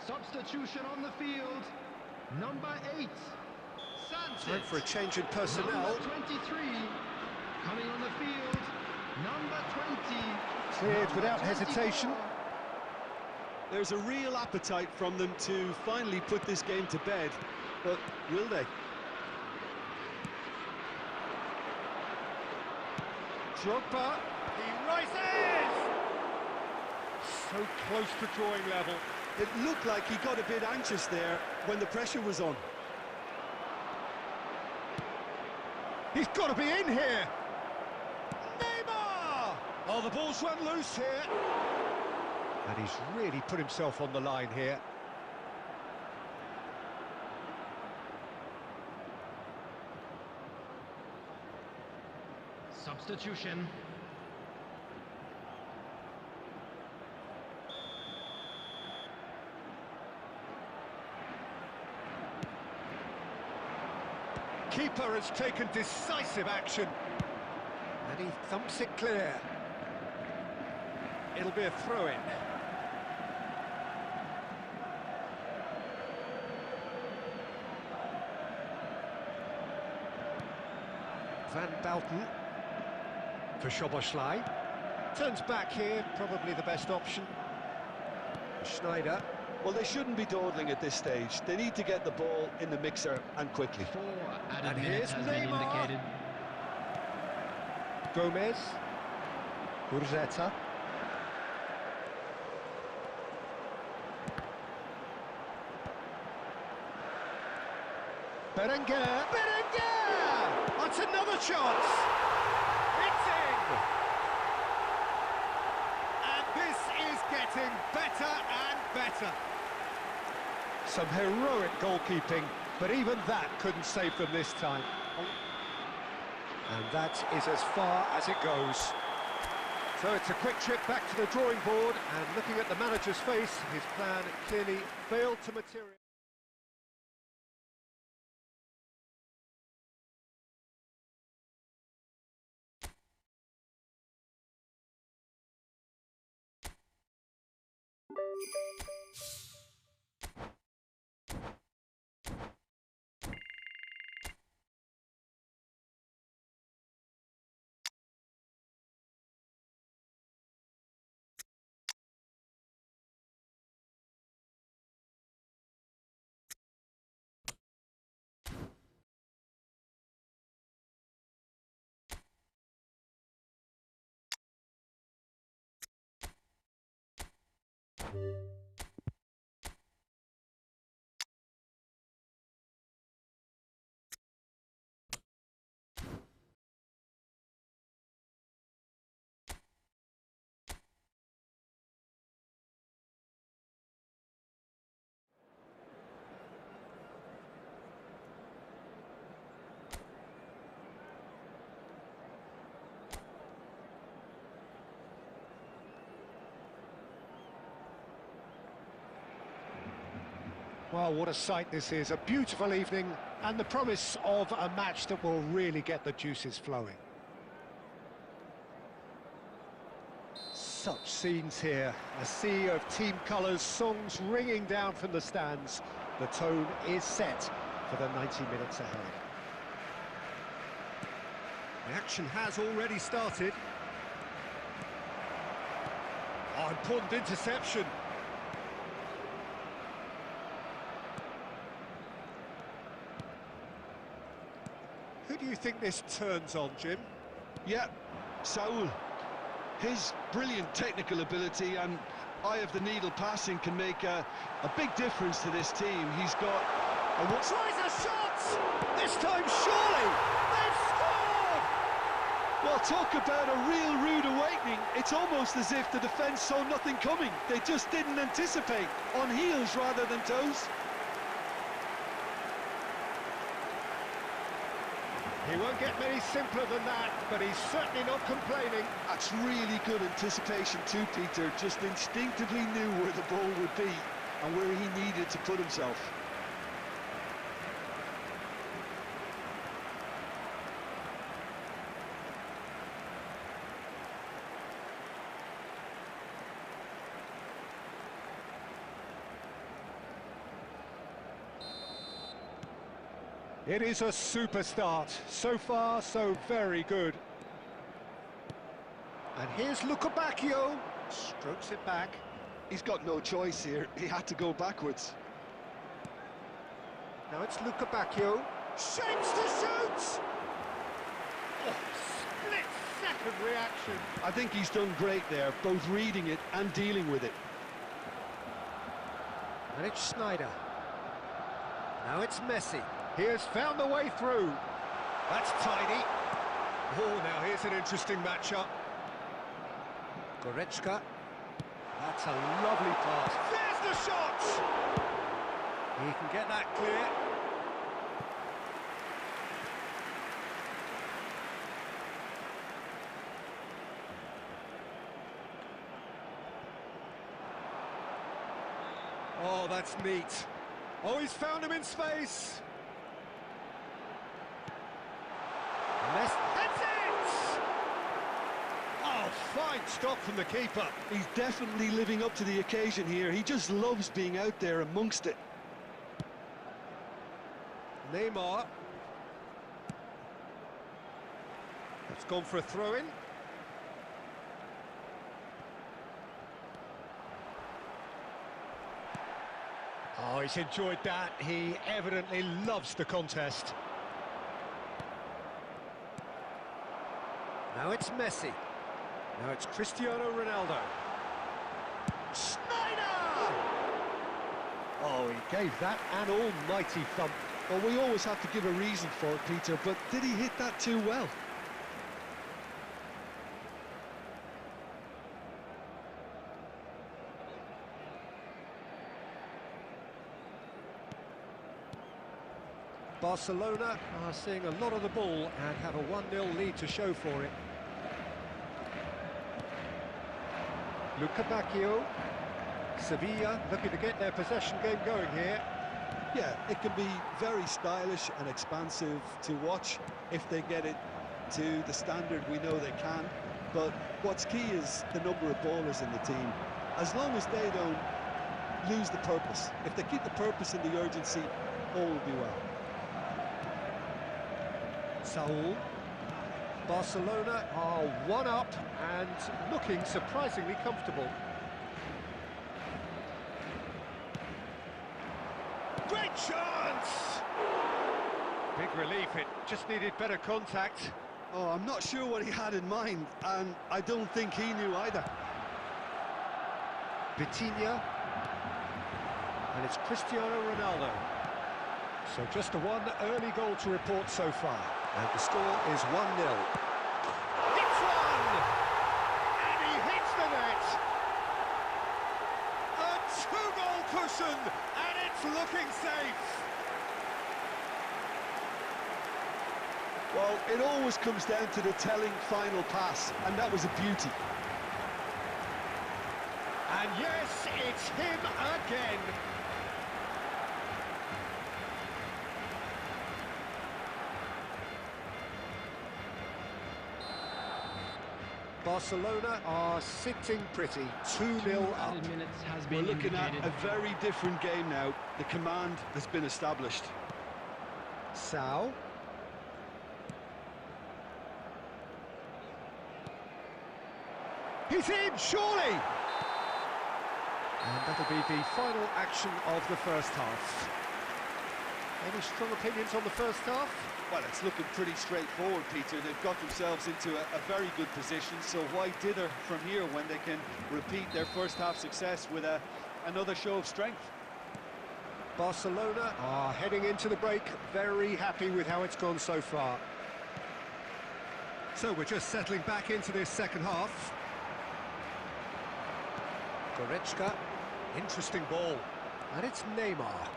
Substitution on the field. Number 8. Sanchez. Time for a change in personnel. Number 23. Coming on the field. Number 20. Cleared Number without hesitation. 24. There's a real appetite from them to finally put this game to bed, but will they? Drogba, he rises! So close to drawing level. It looked like he got a bit anxious there when the pressure was on. He's got to be in here! Neymar! Oh, the ball's run loose here. And he's really put himself on the line here. Substitution. Keeper has taken decisive action. And he thumps it clear. It'll be a throw-in. Van Bouten for Szoboszlai. Turns back here, probably the best option. Schneider. Well, they shouldn't be dawdling at this stage. They need to get the ball in the mixer and quickly. 4 added And minutes here's has been Neymar. indicated. Gomez. Gurzeta. Berenguer. Berenguer! That's another chance. It's in. And this is getting better and better. Some heroic goalkeeping, but even that couldn't save them this time. And that is as far as it goes. So it's a quick trip back to the drawing board, and looking at the manager's face, his plan clearly failed to materialize. Well, what a sight this is, a beautiful evening, and the promise of a match that will really get the juices flowing. Such scenes here, a sea of team colours, songs ringing down from the stands. The tone is set for the 90 minutes ahead. The action has already started. Oh, important interception. Who do you think this turns on, Jim? Yeah, Saul. His brilliant technical ability and eye of the needle passing can make a big difference to this team. He's got a... Tries a shot! This time, surely! They've scored! Well, talk about a real rude awakening. It's almost as if the defence saw nothing coming. They just didn't anticipate, on heels rather than toes. He won't get many simpler than that, but he's certainly not complaining. That's really good anticipation too, Peter. Just instinctively knew where the ball would be and where he needed to put himself. It is a super start. So far, so very good. And here's Bacchio. Strokes it back. He's got no choice here. He had to go backwards. Now it's Bacchio. Shapes to shoot! Oh, split-second reaction. I think he's done great there, both reading it and dealing with it. And it's Sneijder. Now it's Messi. He has found the way through. That's tidy. Oh, now here's an interesting matchup. Goretzka. That's a lovely pass. There's the shot! He can get that clear. Oh, that's neat. Oh, he's found him in space. That's it! Oh, fine stop from the keeper. He's definitely living up to the occasion here. He just loves being out there amongst it. Neymar. It's gone for a throw-in. Oh, he's enjoyed that. He evidently loves the contest. Now it's Messi. Now it's Cristiano Ronaldo. Sneijder! Oh, he gave that an almighty thump. Well, we always have to give a reason for it, Peter, but did he hit that too well? Barcelona are seeing a lot of the ball and have a 1-0 lead to show for it. Bacchio. Sevilla looking to get their possession game going here. Yeah, it can be very stylish and expansive to watch if they get it to the standard we know they can. But what's key is the number of ballers in the team. As long as they don't lose the purpose, if they keep the purpose and the urgency, all will be well. Saul. Barcelona are 1 up and looking surprisingly comfortable. Great chance! Big relief, it just needed better contact. Oh, I'm not sure what he had in mind, and I don't think he knew either. Vitinha. And it's Cristiano Ronaldo. So just the one early goal to report so far. And the score is 1-0. It's one! And he hits the net! A 2-goal cushion, and it's looking safe! Well, it always comes down to the telling final pass, and that was a beauty. And yes, it's him again. Barcelona are sitting pretty, 2-0 up. We're looking at a very different game now. The command has been established. Sao. He's in, surely! And that'll be the final action of the first half. Any strong opinions on the first half? Well, it's looking pretty straightforward, Peter. They've got themselves into a very good position, so why dither from here when they can repeat their first half success with another show of strength? Barcelona are heading into the break, very happy with how it's gone so far. So we're just settling back into this second half. Goretzka, interesting ball, and it's Neymar.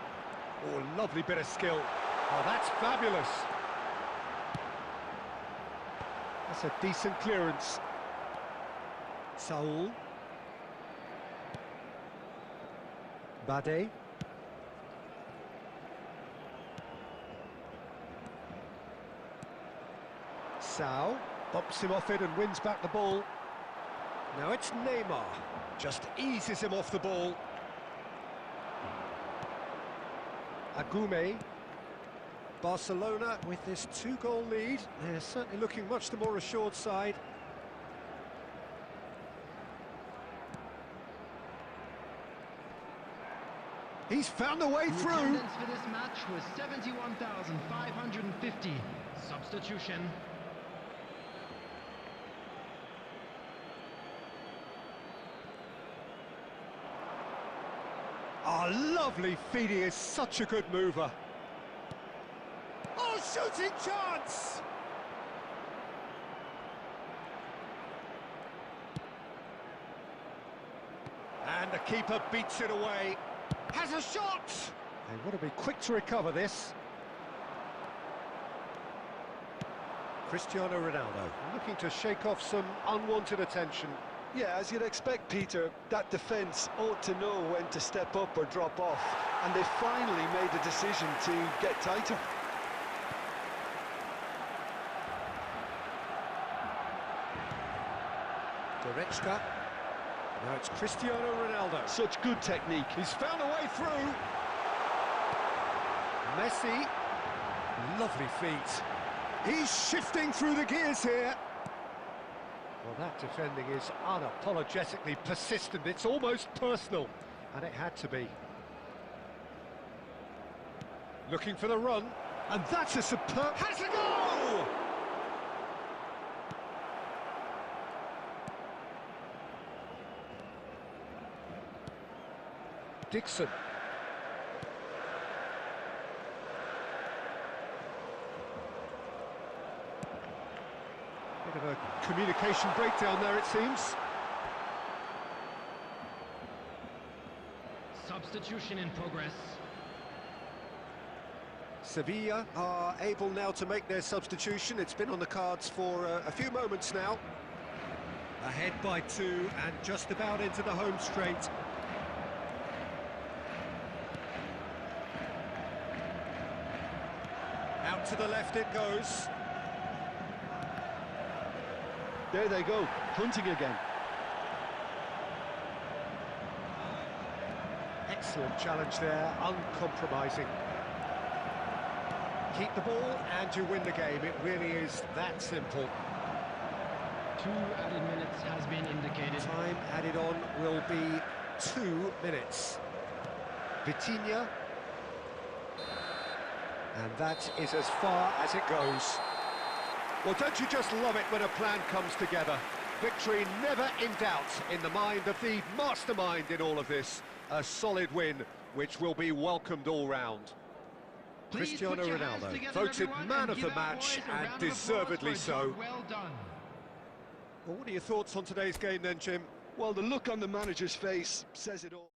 Oh, lovely bit of skill. Oh, that's fabulous. That's a decent clearance. Saul. Bade. Sao bumps him off it and wins back the ball. Now it's Neymar. Just eases him off the ball. Agume. Barcelona with this 2-goal lead. They're certainly looking much the more assured side. He's found the way through. Attendance for this match was 71,550. Substitution. Oh, lovely feed. He is such a good mover. Oh, shooting chance! And the keeper beats it away. Has a shot! They want to be quick to recover this. Cristiano Ronaldo looking to shake off some unwanted attention. Yeah, as you'd expect, Peter, that defence ought to know when to step up or drop off. And they finally made the decision to get tighter. Goretzka. Now it's Cristiano Ronaldo. Such good technique. He's found a way through. Messi. Lovely feet. He's shifting through the gears here. Well, that defending is unapologetically persistent. It's almost personal, and it had to be. Looking for the run, and that's a superb... Has a goal! Dixon. Bit of a communication breakdown there, it seems. Substitution in progress. Sevilla are able now to make their substitution. It's been on the cards for a few moments now. Ahead by 2 and just about into the home straight. Out to the left it goes. There they go, punting again. Excellent challenge there, uncompromising. Keep the ball and you win the game. It really is that simple. 2 added minutes has been indicated. Time added on will be 2 minutes. Vitinha. And that is as far as it goes. Well, don't you just love it when a plan comes together? Victory never in doubt in the mind of the mastermind in all of this. A solid win, which will be welcomed all round. Cristiano Ronaldo, voted man of the match, and deservedly so. Well done. Well, what are your thoughts on today's game then, Jim? Well, the look on the manager's face says it all.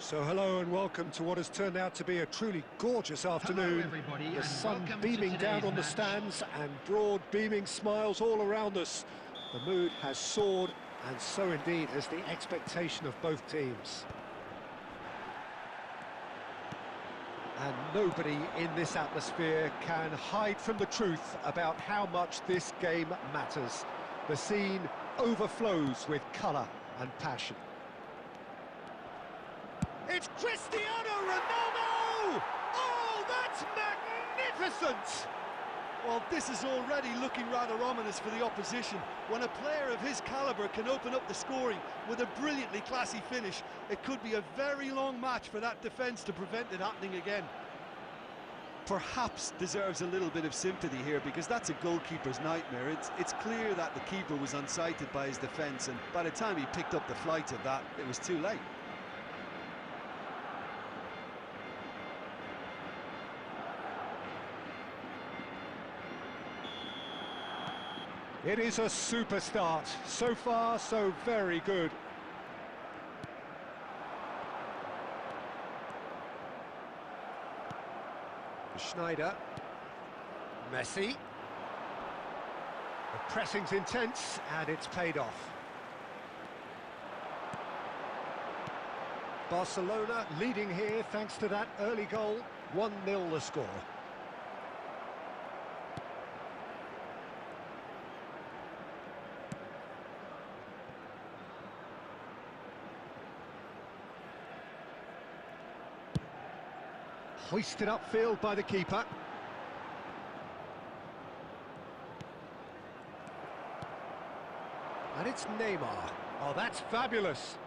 So hello and welcome to what has turned out to be a truly gorgeous afternoon. Everybody, The sun welcome beaming to down on the match. stands and broad beaming smiles all around us. The mood has soared, and so indeed has the expectation of both teams. And nobody in this atmosphere can hide from the truth about how much this game matters. The scene overflows with colour and passion. It's Cristiano Ronaldo! Oh, that's magnificent! Well, this is already looking rather ominous for the opposition. When a player of his calibre can open up the scoring with a brilliantly classy finish, it could be a very long match for that defence to prevent it happening again. Perhaps deserves a little bit of sympathy here, because that's a goalkeeper's nightmare. It's clear that the keeper was unsighted by his defence, and by the time he picked up the flight of that, it was too late. It is a super start. So far, so very good. Schneider. Messi. The pressing's intense, and it's paid off. Barcelona leading here thanks to that early goal. 1-0 the score. Hoisted upfield by the keeper. And it's Neymar. Oh, that's fabulous.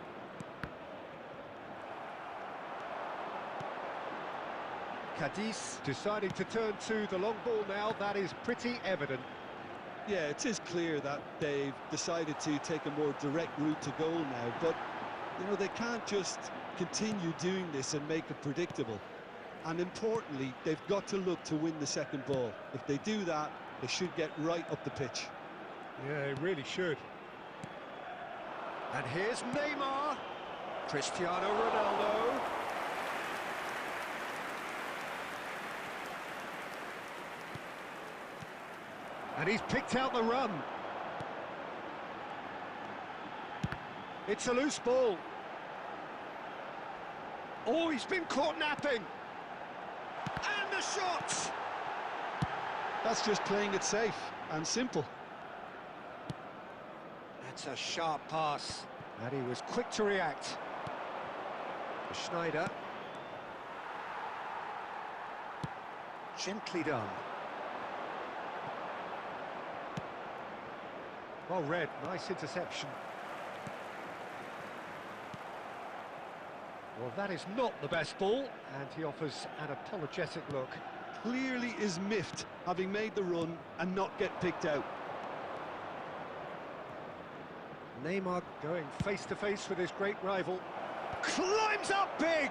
Cadiz deciding to turn to the long ball now. That is pretty evident. Yeah, it is clear that they've decided to take a more direct route to goal now, but, you know, they can't just continue doing this and make it predictable. And importantly, they've got to look to win the second ball. If they do that, they should get right up the pitch. Yeah, they really should. And here's Neymar. Cristiano Ronaldo. And he's picked out the run. It's a loose ball. Oh, he's been caught napping. And the shot! That's just playing it safe and simple. That's a sharp pass. And he was quick to react. Schneider. Gently done. Well read, nice interception. Well, that is not the best ball, and he offers an apologetic look. Clearly is miffed, having made the run and not get picked out. Neymar going face-to-face with his great rival. Climbs up big!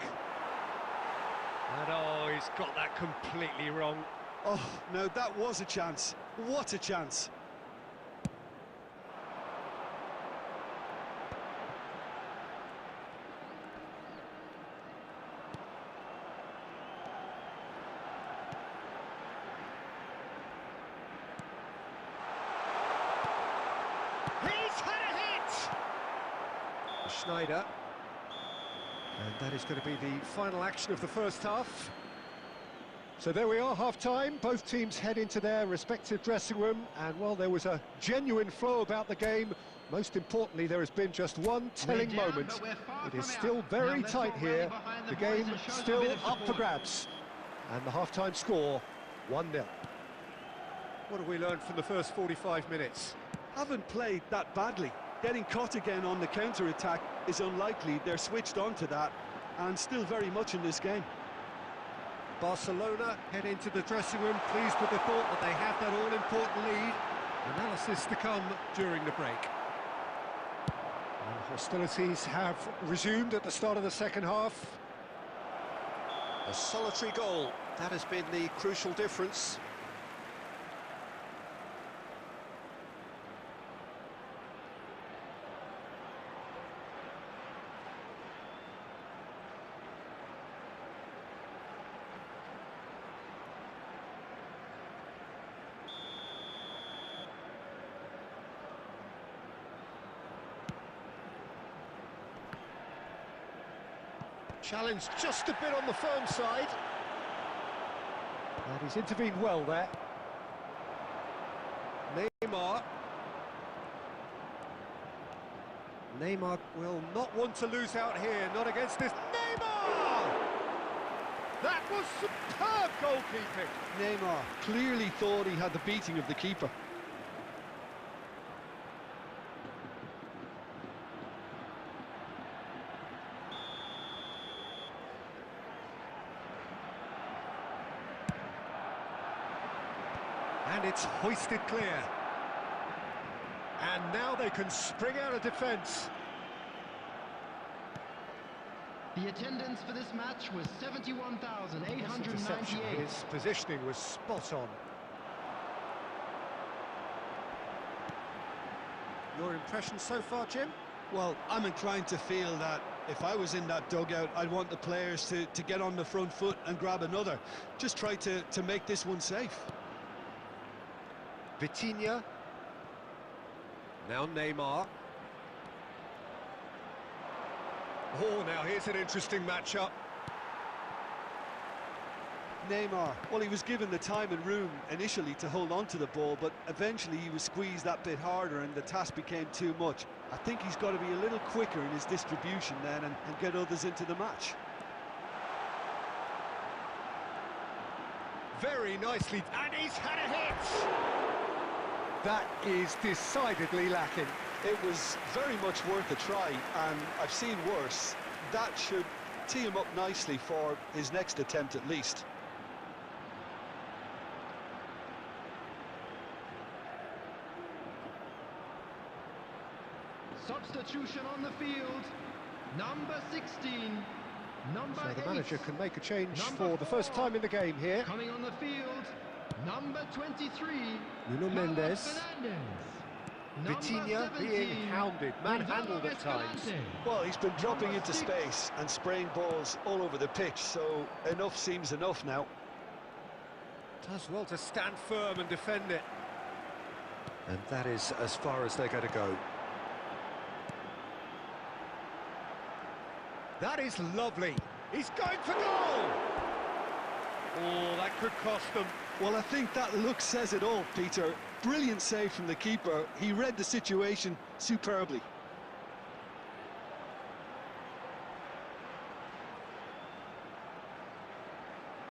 And oh, he's got that completely wrong. Oh, no, that was a chance. What a chance. He's had a hit! Schneider. And that is going to be the final action of the first half. So there we are, half-time. Both teams head into their respective dressing room. And while there was a genuine flow about the game, most importantly, there has been just one telling moment. It is still very tight here. The game still up for grabs. And the half-time score, 1-0. What have we learned from the first 45 minutes? Haven't played that badly. Getting caught again on the counter-attack is unlikely. They're switched on to that and still very much in this game. Barcelona head into the dressing room pleased with the thought that they have that all-important lead. Analysis to come during the break. And hostilities have resumed at the start of the second half. A solitary goal, that has been the crucial difference. Challenged just a bit on the firm side. And he's intervened well there. Neymar. Neymar will not want to lose out here, not against this. Neymar! That was superb goalkeeping. Neymar clearly thought he had the beating of the keeper. And it's hoisted clear. And now they can spring out of defence. The attendance for this match was 71,898. His positioning was spot on. Your impression so far, Jim? Well, I'm inclined to feel that if I was in that dugout, I'd want the players to get on the front foot and grab another. Just try to make this one safe. Vitinha. Now Neymar. Oh, now here's an interesting matchup. Neymar, well, he was given the time and room initially to hold on to the ball, but eventually he was squeezed that bit harder and the task became too much. I think he's got to be a little quicker in his distribution then and get others into the match. Very nicely, and he's had a hit! That is decidedly lacking. It was very much worth a try, and I've seen worse. That should tee him up nicely for his next attempt at least. Substitution on the field. Number 16. Number 8. So the manager can make a change Number for the first 4. time in the game here. Coming on the field. Number 23. Nuno Mendes. Fernandes. Vitinha being hounded, manhandled at times. Well, he's been dropping into space and spraying balls all over the pitch, so enough seems enough now. Does well to stand firm and defend it. And that is as far as they're going to go. That is lovely. He's going for goal! Oh, that could cost them. Well, I think that look says it all, Peter. Brilliant save from the keeper. He read the situation superbly.